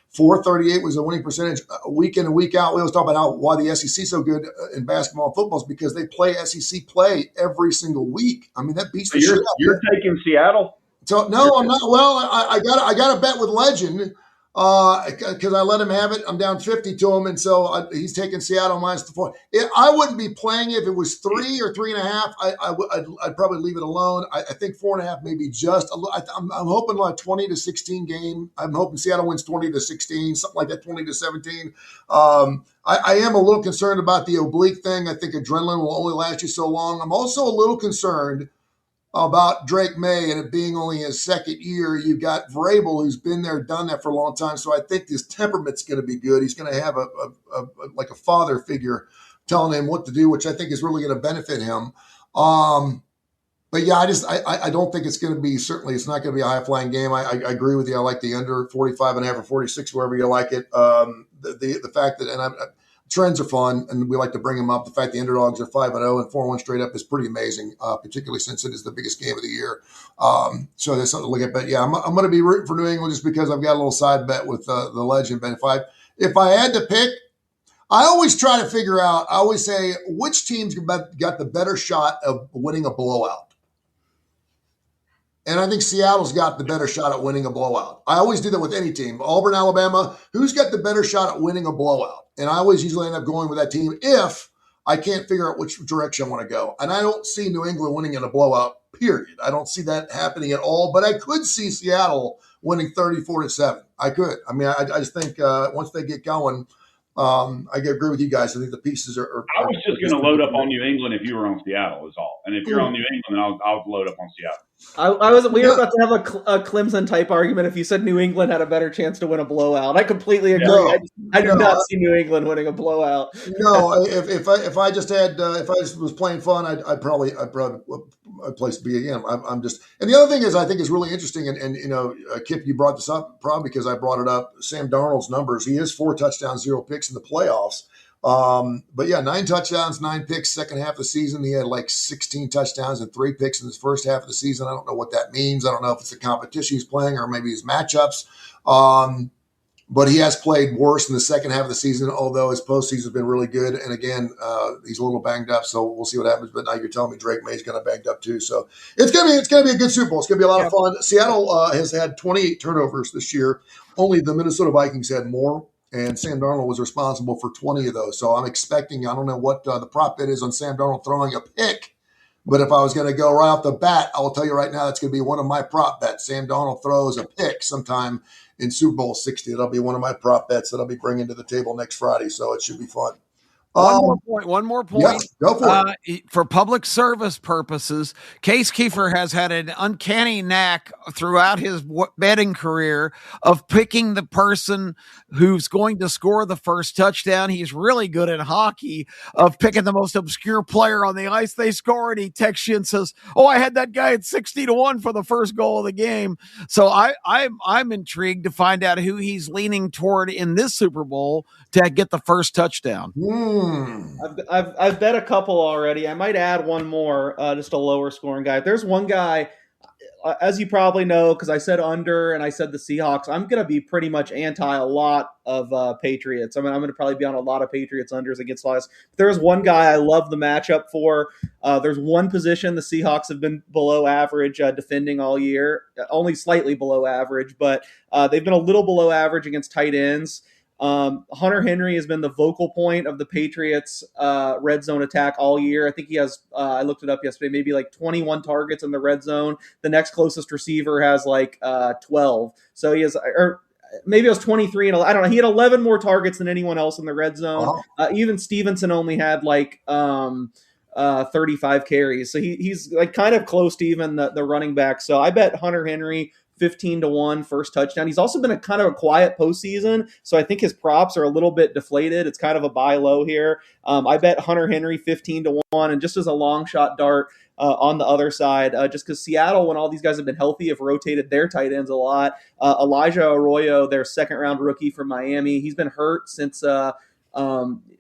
438 was a winning percentage week in and week out. We always talk about why the SEC is so good in basketball and football is because they play SEC play every single week. I mean, that beats the shit out of You're taking Seattle? So no, I'm not. Well, I got a bet with Legend because I let him have it. I'm down 50 to him, and so he's taking Seattle minus the 4. I wouldn't be playing it if it was 3 or 3.5. I'd probably leave it alone. I think 4.5 maybe just. I'm hoping like 20-16 game. I'm hoping Seattle wins 20-16, something like that, 20-17. I am a little concerned about the oblique thing. I think adrenaline will only last you so long. I'm also a little concerned about Drake May and it being only his second year. You've got Vrabel, who's been there, done that for a long time. So I think his temperament's going to be good. He's going to have like a father figure telling him what to do, which I think is really going to benefit him. But yeah, I don't think it's going to be, certainly it's not going to be a high flying game. I agree with you. I like the under 45.5 or 46, wherever you like it. The fact that, trends are fun, and we like to bring them up. The fact the underdogs are 5-0 and 4-1 straight up is pretty amazing, particularly since it is the biggest game of the year. So there's something to look at. But yeah, I'm going to be rooting for New England just because I've got a little side bet with the Legend. But if I had to pick, I always try to figure out. I always say which team's got the better shot of winning a blowout. And I think Seattle's got the better shot at winning a blowout. I always do that with any team. Auburn, Alabama, who's got the better shot at winning a blowout? And I always usually end up going with that team if I can't figure out which direction I want to go. And I don't see New England winning in a blowout, period. I don't see that happening at all. But I could see Seattle winning 34-7. I could. I mean, I just think once they get going, I agree with you guys. I think the pieces are. I was just going to load up on New England if you were on Seattle, is all. And if you're on New England, I'll load up on Seattle. We were about to have a Clemson type argument if you said New England had a better chance to win a blowout. I completely agree. No, I do not see New England winning a blowout. No, if I just had if I just was playing fun, I'd probably a place to be again. I'm just, and the other thing is I think is really interesting, and you know, Kip, you brought this up probably because I brought it up. Sam Darnold's numbers. He is 4 touchdowns, 0 picks in the playoffs. But yeah, 9 touchdowns, 9 picks, second half of the season. He had like 16 touchdowns and 3 picks in his first half of the season. I don't know what that means. I don't know if it's the competition he's playing or maybe his matchups. But he has played worse in the second half of the season, although his postseason has been really good. And again, he's a little banged up, so we'll see what happens. But now you're telling me Drake May's kind of banged up too. So it's gonna be a good Super Bowl. It's gonna be a lot of fun. Seattle has had 28 turnovers this year. Only the Minnesota Vikings had more. And Sam Darnold was responsible for 20 of those. So I'm expecting, I don't know what the prop bet is on Sam Darnold throwing a pick, but if I was going to go right off the bat, I will tell you right now, that's going to be one of my prop bets. Sam Darnold throws a pick sometime in Super Bowl 60. That'll be one of my prop bets that I'll be bringing to the table next Friday. So it should be fun. One more point. Yeah, go for it. For public service purposes, Keefer has had an uncanny knack throughout his betting career of picking the person who's going to score the first touchdown. He's really good at hockey of picking the most obscure player on the ice. They score and he texts you and says, "Oh, I had that guy at 60-1 for the first goal of the game." So I'm intrigued to find out who he's leaning toward in this Super Bowl to get the first touchdown. I've bet a couple already. I might add one more, just a lower scoring guy. There's one guy, as you probably know, because I said under and I said the Seahawks, I'm going to be pretty much anti a lot of Patriots. I mean, I'm going to probably be on a lot of Patriots unders against Lions. There's one guy I love the matchup for. There's one position the Seahawks have been below average defending all year, only slightly below average, but they've been a little below average against tight ends. Hunter Henry has been the vocal point of the Patriots red zone attack all year. I think he has, I looked it up yesterday, maybe like 21 targets in the red zone. The next closest receiver has like 12. So he has, or maybe it was 23 and I don't know. He had 11 more targets than anyone else in the red zone. Even Stevenson only had like 35 carries. So he's like kind of close to even the running back. So I bet Hunter Henry 15-1 first touchdown. He's also been a kind of a quiet postseason, so I think his props are a little bit deflated. It's kind of a buy low here. I bet Hunter Henry 15-1, and just as a long shot dart on the other side, just because Seattle, when all these guys have been healthy, have rotated their tight ends a lot. Elijah Arroyo, their second round rookie from Miami, he's been hurt since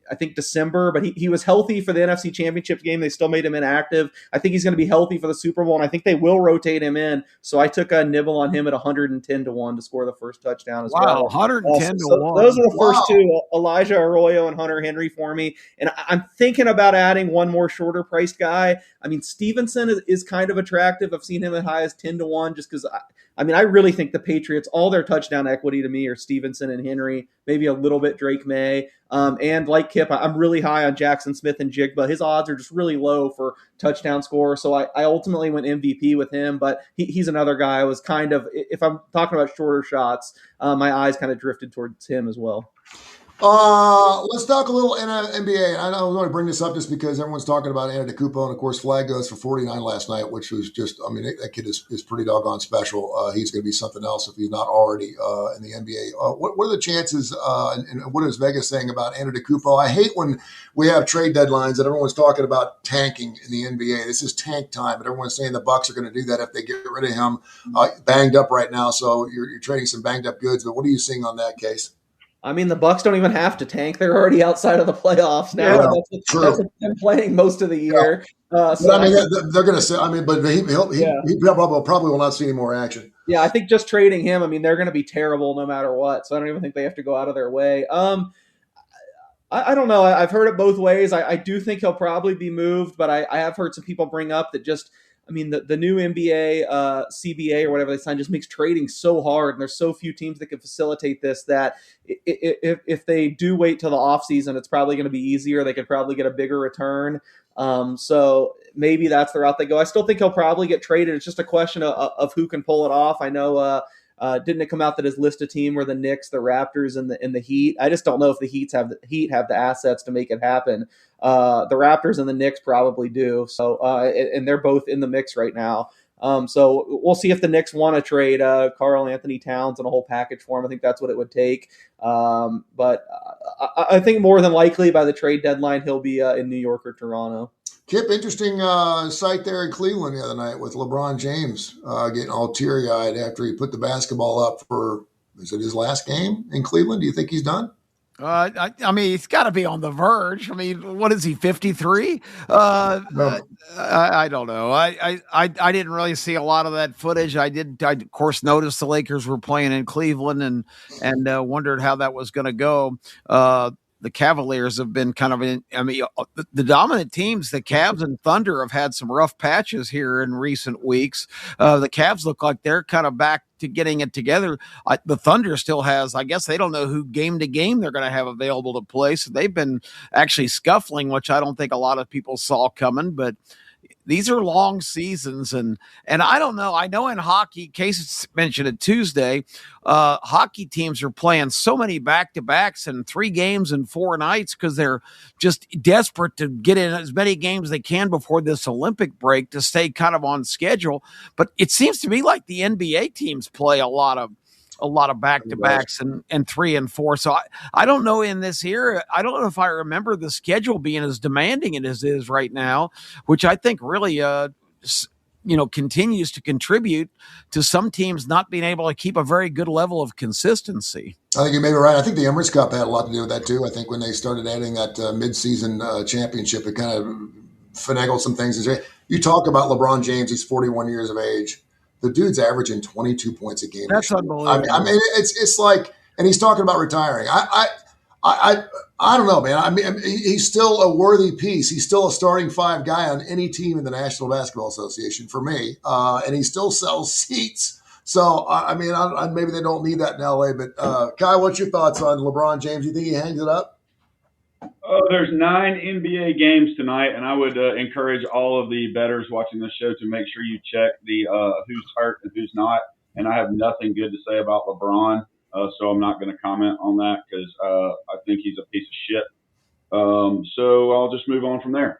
I think December, but he was healthy for the NFC Championship game. They still made him inactive. I think he's going to be healthy for the Super Bowl, and I think they will rotate him in. So I took a nibble on him at 110-1 to score the first touchdown as well. 110-1. Those are the first two, Elijah Arroyo and Hunter Henry for me. And I'm thinking about adding one more shorter priced guy. I mean, Stevenson is kind of attractive. I've seen him as high as 10-1 just because I really think the Patriots, all their touchdown equity to me are Stevenson and Henry, maybe a little bit Drake May. And like Kip, I'm really high on Jackson Smith and Jigba. His odds are just really low for touchdown score. So I ultimately went MVP with him, but he's another guy I was kind of, if I'm talking about shorter shots, my eyes kind of drifted towards him as well. Let's talk a little NBA. I know I want to bring this up just because everyone's talking about Antetokounmpo, and of course, Flag goes for 49 last night, which was just, that kid is pretty doggone special. He's going to be something else if he's not already in the NBA. What are the chances, and what is Vegas saying about Antetokounmpo? I hate when we have trade deadlines and everyone's talking about tanking in the NBA. This is tank time, but everyone's saying the Bucks are going to do that if they get rid of him banged up right now. So you're trading some banged up goods, but what are you seeing on that case? I mean, the Bucks don't even have to tank; they're already outside of the playoffs now. Yeah, that's what they've been playing most of the year. Yeah. They're going to say. But he probably will not see any more action. Yeah, I think just trading him. They're going to be terrible no matter what. So I don't even think they have to go out of their way. I don't know. I've heard it both ways. I do think he'll probably be moved, but I have heard some people bring up that just. The new NBA, CBA or whatever they signed just makes trading so hard, and there's so few teams that can facilitate this that if they do wait till the offseason, it's probably going to be easier. They could probably get a bigger return. So maybe that's the route they go. I still think he'll probably get traded. It's just a question of who can pull it off. I know didn't it come out that his list of team were the Knicks, the Raptors, and the Heat? I just don't know if the Heat have the assets to make it happen. The Raptors and the Knicks probably do. So and they're both in the mix right now. So we'll see if the Knicks want to trade Karl Anthony Towns and a whole package for him. I think that's what it would take. But I think more than likely by the trade deadline he'll be in New York or Toronto. Kip, interesting sight there in Cleveland the other night with LeBron James getting all teary-eyed after he put the basketball up for, is it his last game in Cleveland? Do you think he's done? He's got to be on the verge. What is he, 53? No. I don't know. I didn't really see a lot of that footage. I of course noticed the Lakers were playing in Cleveland and wondered how that was going to go. The Cavaliers have been kind of the dominant teams, the Cavs and Thunder, have had some rough patches here in recent weeks. The Cavs look like they're kind of back to getting it together. The Thunder still has, I guess they don't know who game to game they're going to have available to play. So they've been actually scuffling, which I don't think a lot of people saw coming, but these are long seasons, and I don't know. I know in hockey, Case mentioned it Tuesday, hockey teams are playing so many back-to-backs and 3 games in 4 nights because they're just desperate to get in as many games as they can before this Olympic break to stay kind of on schedule. But it seems to me like the NBA teams play a lot of back-to-backs and 3 and 4. So I don't know in this era, I don't know if I remember the schedule being as demanding as it is right now, which I think really, continues to contribute to some teams not being able to keep a very good level of consistency. I think you may be right. I think the Emirates Cup had a lot to do with that too. I think when they started adding that mid-season championship, it kind of finagled some things. You talk about LeBron James, he's 41 years of age. The dude's averaging 22 points a game. That's unbelievable. I mean, it's like, and he's talking about retiring. I don't know, man. I mean, he's still a worthy piece. He's still a starting 5 guy on any team in the National Basketball Association for me, and he still sells seats. So, I mean, maybe they don't need that in LA. But Kai, what's your thoughts on LeBron James? You think he hangs it up? There's 9 NBA games tonight, and I would encourage all of the bettors watching this show to make sure you check the who's hurt and who's not. And I have nothing good to say about LeBron, so I'm not going to comment on that because I think he's a piece of shit. So I'll just move on from there.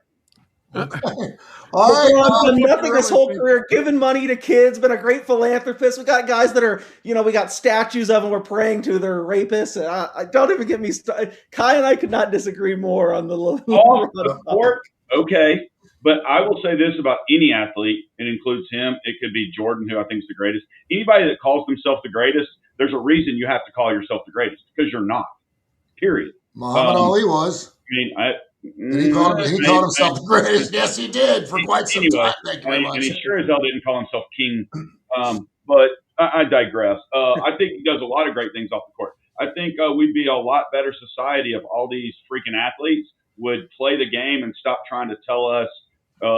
All right. LeBron's done nothing his whole career, giving money to kids, been a great philanthropist. We got guys that are, we got statues of them we're praying to. They're rapists. And I don't even get me started. Kai and I could not disagree more on the off the court. Okay. But I will say this about any athlete, it includes him. It could be Jordan, who I think is the greatest. Anybody that calls themselves the greatest, there's a reason you have to call yourself the greatest because you're not. Period. Muhammad Ali was. I mean, and he called himself the greatest. Yes, he did for quite some time. Thank you very much. And he sure as hell didn't call himself king. But I digress. I think he does a lot of great things off the court. I think we'd be a lot better society if all these freaking athletes would play the game and stop trying to tell us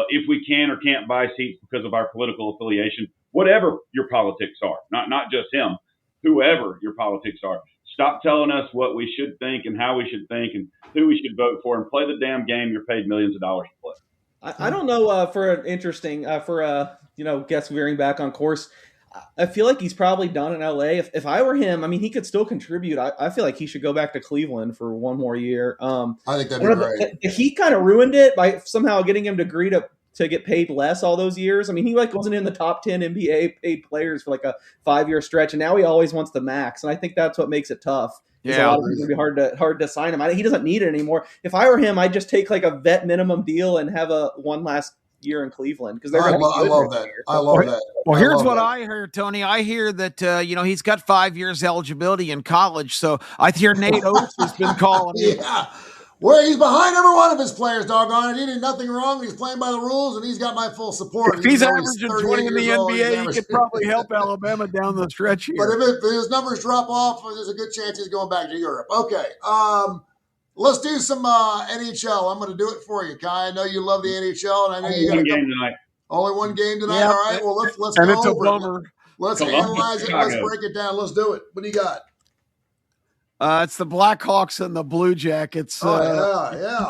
if we can or can't buy seats because of our political affiliation, whatever your politics are, not just him, whoever your politics are. Stop telling us what we should think and how we should think and who we should vote for and play the damn game you're paid millions of dollars to play. I don't know for an interesting, guest veering back on course. I feel like he's probably done in LA. If I were him, I mean, he could still contribute. I feel like he should go back to Cleveland for one more year. I think that'd be great. He kind of ruined it by somehow getting him to agree to get paid less all those years. I mean, he wasn't in the top 10 NBA paid players for like a 5-year stretch, and now he always wants the max. And I think that's what makes it tough. Yeah, it's going to be hard to sign him. He doesn't need it anymore. If I were him, I'd just take like a vet minimum deal and have one last year in Cleveland because I love that. I love that. Well, here's what I hear, Tony. I hear that he's got 5 years eligibility in college. So I hear Nate Oates has been calling. Yeah. Well, he's behind every one of his players, doggone it. He did nothing wrong. He's playing by the rules, and he's got my full support. If he's averaging 20 in the NBA, he could probably help Alabama down the stretch here. But if his numbers drop off, there's a good chance he's going back to Europe. Okay. Let's do some NHL. I'm going to do it for you, Kai. I know you love the NHL, and I know you got one game tonight. Only one game tonight? Yep. All right. Well, let's and go it's a over bummer. it. Let's analyze it. Let's break it down. Let's do it. What do you got? It's the Blackhawks and the Blue Jackets. Yawn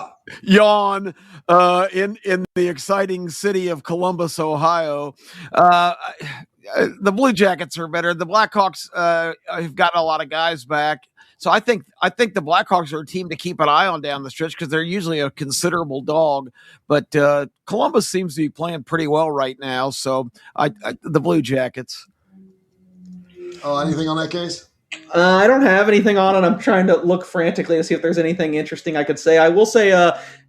in the exciting city of Columbus, Ohio. The Blue Jackets are better. The Blackhawks have gotten a lot of guys back. So I think the Blackhawks are a team to keep an eye on down the stretch because they're usually a considerable dog. But Columbus seems to be playing pretty well right now. So the Blue Jackets. Anything on that case? I don't have anything on it. I'm trying to look frantically to see if there's anything interesting I could say. I will say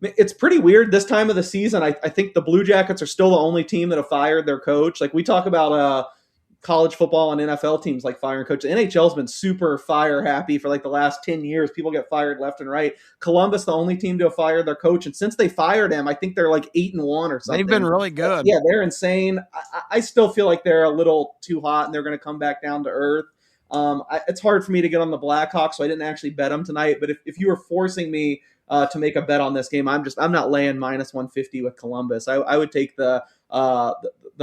it's pretty weird this time of the season. I think the Blue Jackets are still the only team that have fired their coach. Like we talk about college football and NFL teams like firing coaches. NHL's been super fire happy for like the last 10 years. People get fired left and right. Columbus, the only team to have fired their coach. And since they fired him, I think they're like 8-1 or something. They've been really good. Yeah, they're insane. I still feel like they're a little too hot and they're going to come back down to earth. It's hard for me to get on the Blackhawks, so I didn't actually bet them tonight. But if you were forcing me to make a bet on this game, I'm not laying minus 150 with Columbus. I would take the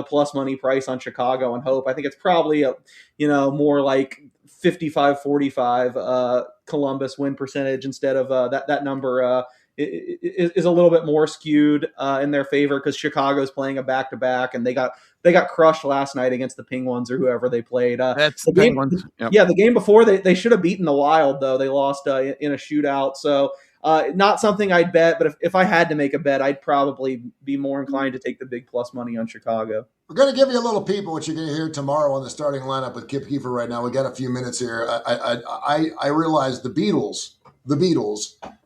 plus money price on Chicago and hope. I think it's probably more like 55-45 Columbus win percentage instead of that number is a little bit more skewed in their favor because Chicago's playing a back-to-back and they got crushed last night against the Penguins or whoever they played. That's the Penguins. Yep. Yeah, the game before they should have beaten the Wild though. They lost in a shootout. So not something I'd bet, but if I had to make a bet, I'd probably be more inclined to take the big plus money on Chicago. We're going to give you a little peep of what you're going to hear tomorrow on the starting lineup with Keefer right now. We got a few minutes here. I realized the Beatles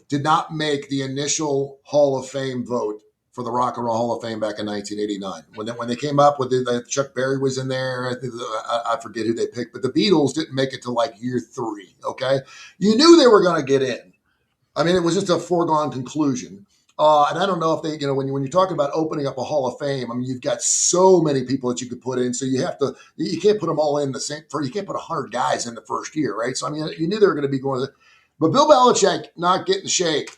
did not make the initial Hall of Fame vote for the Rock and Roll Hall of Fame back in 1989. When they came up with it, Chuck Berry was in there. I forget who they picked, but the Beatles didn't make it to like year 3, okay? You knew they were going to get in. I mean, it was just a foregone conclusion. And I don't know if they, when you're talking about opening up a Hall of Fame, I mean, you've got so many people that you could put in, so you can't put them all in the same. You can't put 100 guys in the first year, right? So I mean, you knew they were going to be going. But Bill Belichick not getting shake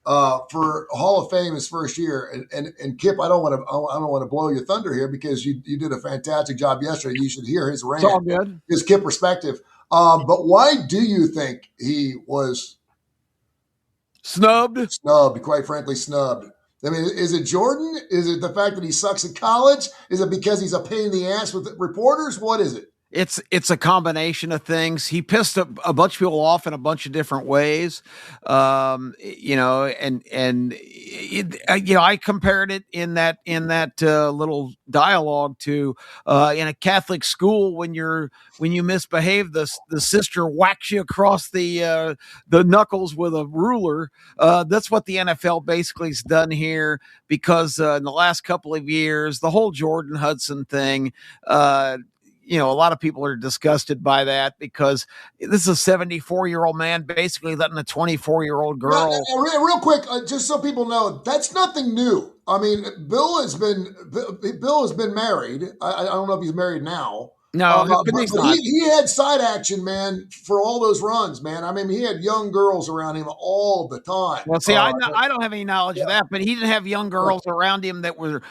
for Hall of Fame his first year, and Kip, I don't want to blow your thunder here because you did a fantastic job yesterday. You should hear his It's all rant, good. his Kip perspective. But why do you think he was Snubbed. snubbed? Quite frankly, snubbed. I mean, is it Jordan? Is it the fact that he sucks at college? Is it because he's a pain in the ass with reporters? What is it? It's a combination of things. He pissed a bunch of people off in a bunch of different ways, and I compared it in that little dialogue to in a Catholic school when you misbehave, the sister whacks you across the knuckles with a ruler. That's what the NFL basically has done here because in the last couple of years, the whole Jordan Hudson thing. A lot of people are disgusted by that because this is a 74-year-old man basically letting a 24-year-old girl. Real quick, just so people know, that's nothing new. I mean, Bill has been married. I don't know if he's married now. No, but he had side action, man, for all those runs, man. I mean, he had young girls around him all the time. Well, see, I don't have any knowledge of that, but he didn't have young girls around him that were,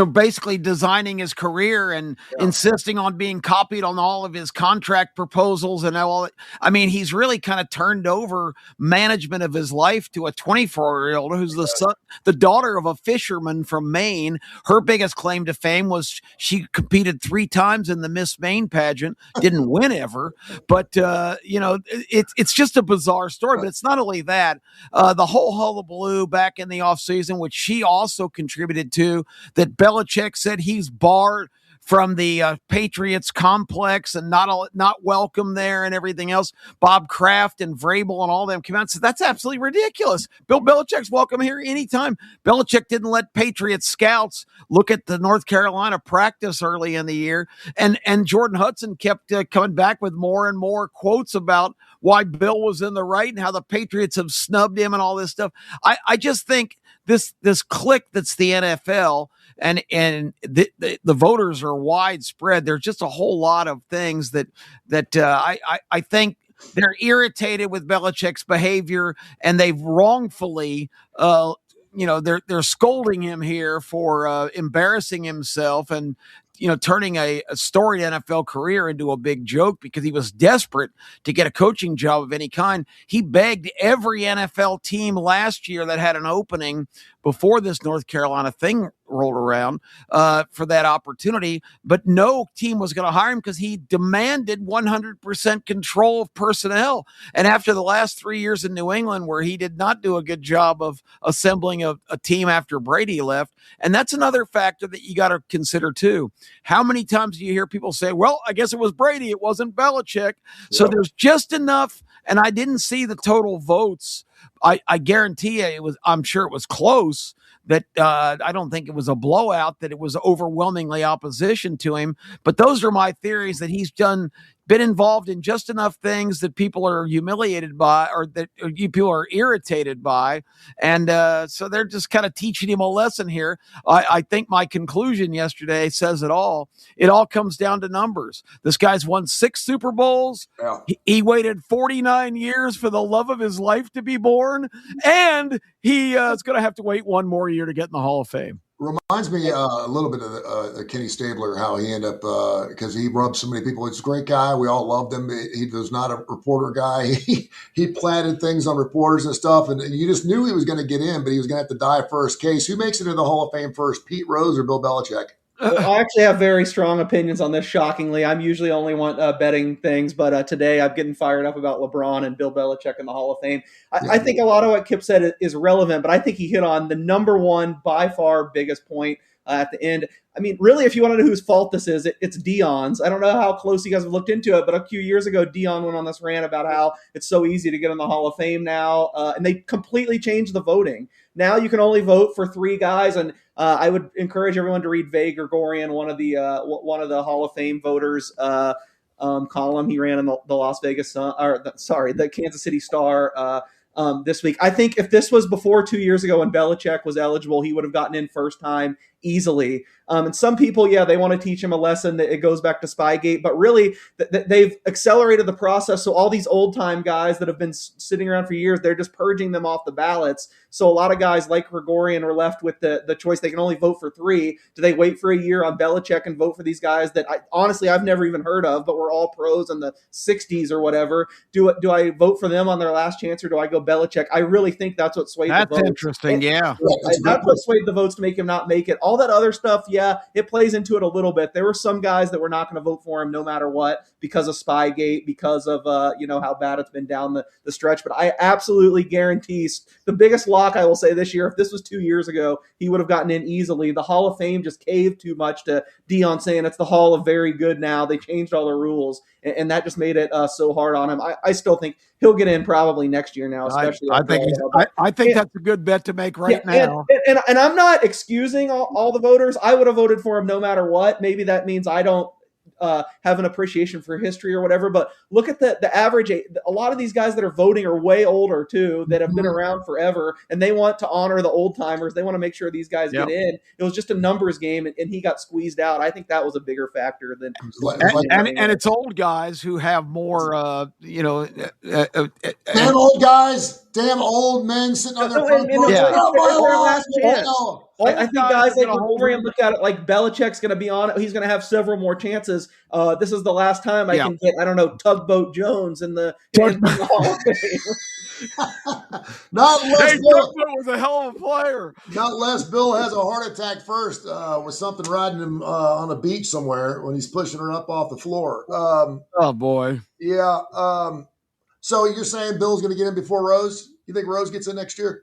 basically designing his career and insisting on being copied on all of his contract proposals and all. I mean, he's really kind of turned over management of his life to a 24-year-old who's the daughter of a fisherman from Maine. Her biggest claim to fame was she competed 3 times in the Miss Maine pageant, didn't win ever, but it's just a bizarre story. But it's not only that, the whole hullabaloo back in the offseason, which she also contributed to, that Belichick said he's barred from the Patriots complex and not welcome there and everything else. Bob Kraft and Vrabel and all them came out and said, that's absolutely ridiculous. Bill Belichick's welcome here anytime. Belichick didn't let Patriots scouts look at the North Carolina practice early in the year. And Jordan Hudson kept coming back with more and more quotes about why Bill was in the right and how the Patriots have snubbed him and all this stuff. I just think this clique that's the NFL and the voters are widespread. There's just a whole lot of things that I think they're irritated with Belichick's behavior, and they've wrongfully they're scolding him here for embarrassing himself and turning a storied NFL career into a big joke because he was desperate to get a coaching job of any kind. He begged every NFL team last year that had an opening before this North Carolina thing rolled around for that opportunity, but no team was going to hire him because he demanded 100% control of personnel. And after the last 3 years in New England, where he did not do a good job of assembling a team after Brady left, and that's another factor that you got to consider too. How many times do you hear people say, well, I guess it was Brady, it wasn't Belichick. So there's just enough, and I didn't see the total votes. I guarantee you I'm sure it was close, that I don't think it was a blowout, that it was overwhelmingly opposition to him. But those are my theories, that he's been involved in just enough things that people are humiliated by, or that people are irritated by. And so they're just kind of teaching him a lesson here. I think my conclusion yesterday says it all. It all comes down to numbers. This guy's won 6 Super Bowls. Yeah. He waited 49 years for the love of his life to be born. And he is going to have to wait 1 more year to get in the Hall of Fame. Reminds me a little bit of Kenny Stabler, how he ended up, because he rubbed so many people. He's a great guy. We all loved him. He was not a reporter guy. He planted things on reporters and stuff, and you just knew he was going to get in, but he was going to have to die first. Case, who makes it into the Hall of Fame first, Pete Rose or Bill Belichick? Well, I actually have very strong opinions on this, shockingly. I'm usually only betting things, but today I'm getting fired up about LeBron and Bill Belichick in the Hall of Fame. I think a lot of what Kip said is relevant, but I think he hit on the number one, by far, biggest point at the end. I mean, really, if you want to know whose fault this is, it's Dion's. I don't know how close you guys have looked into it, but a few years ago, Dion went on this rant about how it's so easy to get in the Hall of Fame now, and they completely changed the voting. Now you can only vote for 3 guys, and I would encourage everyone to read Gregorian, one of the Hall of Fame voters' column he ran in the Las Vegas Sun, the Kansas City Star this week. I think if this was before 2 years ago when Belichick was eligible, he would have gotten in first time easily. And some people, they want to teach him a lesson that it goes back to Spygate, but really they've accelerated the process. So all these old time guys that have been sitting around for years, they're just purging them off the ballots. So a lot of guys like Gregorian are left with the choice. They can only vote for 3. Do they wait for a year on Belichick and vote for these guys that honestly I've never even heard of, but were all pros in the 60s or whatever? Do I vote for them on their last chance, or do I go Belichick? I really think that's what swayed the votes. That's interesting, yeah. That's what swayed the votes to make him not make it. All that other stuff, it plays into it a little bit. There were some guys that were not going to vote for him no matter what because of Spygate, because of how bad it's been down the stretch. But I absolutely guarantee the biggest lock I will say this year, if this was 2 years ago, he would have gotten in easily. The Hall of Fame just caved too much to Dion saying it's the Hall of Very Good now. They changed all the rules, and that just made it so hard on him. I still think he'll get in probably next year now, especially. I think that's a good bet to make now. And I'm not excusing all the voters. I would have voted for him no matter what. Maybe that means I don't have an appreciation for history or whatever, but look at the average age. A lot of these guys that are voting are way older too, that have been around forever, and they want to honor the old timers. They want to make sure these guys get in. It was just a numbers game, and he got squeezed out. I think that was a bigger factor than and it's old guys who have more damn old guys, damn old men sitting on their front porch. I think guys like Gregorian look at it like Belichick's going to be on it. He's going to have several more chances. This is the last time I can get, Tugboat Jones in the Hall of Fame. Not unless Tugboat was a hell of a player. Not unless Bill has a heart attack first with something riding him on a beach somewhere when he's pushing her up off the floor. Oh, boy. Yeah. So you're saying Bill's going to get in before Rose? You think Rose gets in next year?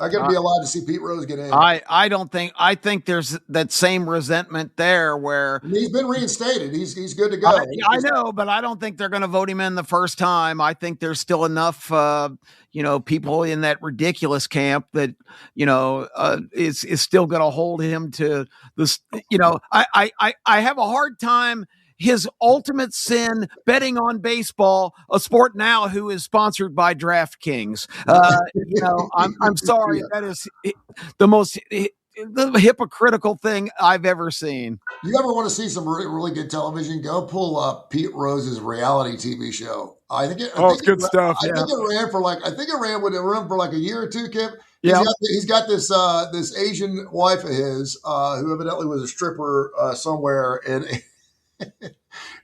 I got to be allowed to see Pete Rose get in. I don't think. I think there's that same resentment there where he's been reinstated. He's good to go. I know, but I don't think they're going to vote him in the first time. I think there's still enough, people in that ridiculous camp that is still going to hold him to this. I have a hard time. His ultimate sin, betting on baseball, a sport now who is sponsored by DraftKings. I'm sorry. That is the most the hypocritical thing I've ever seen. You ever want to see some really, really good television? Go pull up Pete Rose's reality TV show. It's good stuff. I think it ran for like a year or two, Kip. Yeah, he's got this this Asian wife of his who evidently was a stripper somewhere, and it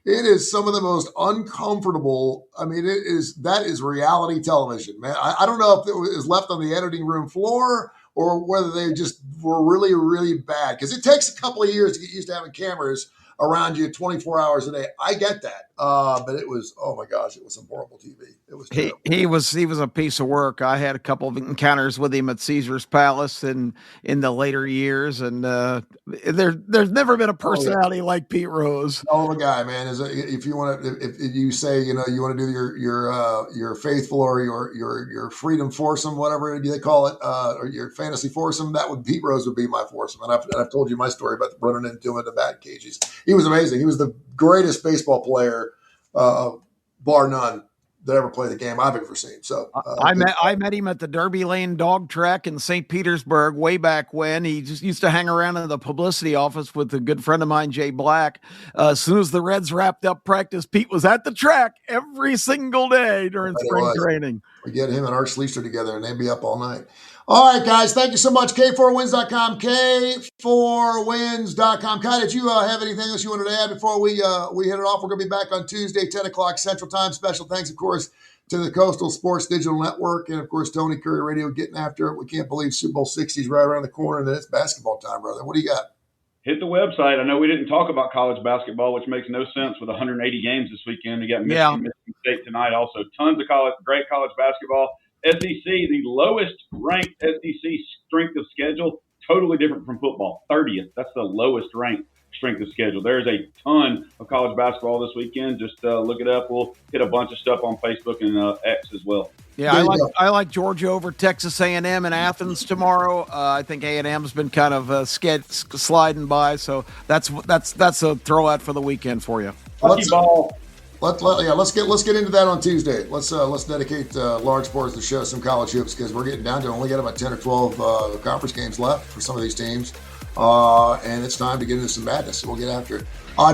is some of the most uncomfortable. I mean, that is reality television, man. I don't know if it was left on the editing room floor or whether they just were really, really bad, because it takes a couple of years to get used to having cameras around you 24 hours a day. I get that. But it was, oh my gosh, it was some horrible TV. It was terrible. He was a piece of work. I had a couple of encounters with him at Caesar's Palace in the later years, and there's never been a personality like Pete Rose. Oh, the guy, man. If you want to, if you say, you want to do your faithful or your freedom foursome, whatever they call it, or your fantasy foursome, Pete Rose would be my foursome. And I've told you my story about running into him in the bat cages. He was amazing. He was the greatest baseball player, bar none, that ever played the game I've ever seen. So I met him at the Derby Lane dog track in St. Petersburg way back when. He just used to hang around in the publicity office with a good friend of mine, Jay Black. As soon as the Reds wrapped up practice, Pete was at the track every single day during spring training. We get him and Art Schleicher together, and they'd be up all night. All right, guys, thank you so much. K4Wins.com, K4Wins.com. Kai, did you have anything else you wanted to add before we hit it off? We're going to be back on Tuesday, 10 o'clock Central Time. Special thanks, of course, to the Coastal Sports Digital Network and, of course, Tony Curry Radio getting after it. We can't believe Super Bowl 60 is right around the corner, and then it's basketball time, brother. What do you got? Hit the website. I know we didn't talk about college basketball, which makes no sense with 180 games this weekend. You got Michigan State tonight. Also, tons of great college basketball. SEC, the lowest ranked SEC strength of schedule, totally different from football. 30th. That's the lowest ranked strength of schedule. There's a ton of college basketball this weekend. Just look it up. We'll hit a bunch of stuff on Facebook and X as well. Yeah, I like Georgia over Texas A&M in Athens tomorrow. I think A&M's been kind of sliding by, so that's a throw out for the weekend for you. Bucky Ball. Let's get into that on Tuesday. Let's dedicate large parts of the show some college hoops because we're getting down to only got about 10 or 12 conference games left for some of these teams, and it's time to get into some madness. So we'll get after it.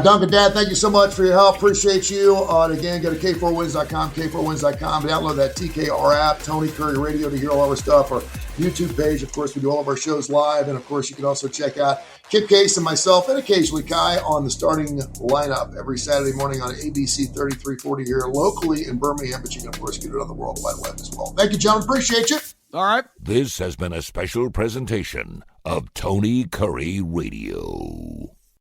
Duncan, Dad, thank you so much for your help. Appreciate you. And again, go to K4Wins.com, K4Wins.com. Download that TKR app, Tony Curry Radio, to hear all our stuff. Our YouTube page, of course, we do all of our shows live. And, of course, you can also check out Kip Case and myself, and occasionally Kai, on the starting lineup every Saturday morning on ABC 3340 here locally in Birmingham. But you can, of course, get it on the World Wide Web as well. Thank you, gentlemen. Appreciate you. All right. This has been a special presentation of Tony Curry Radio.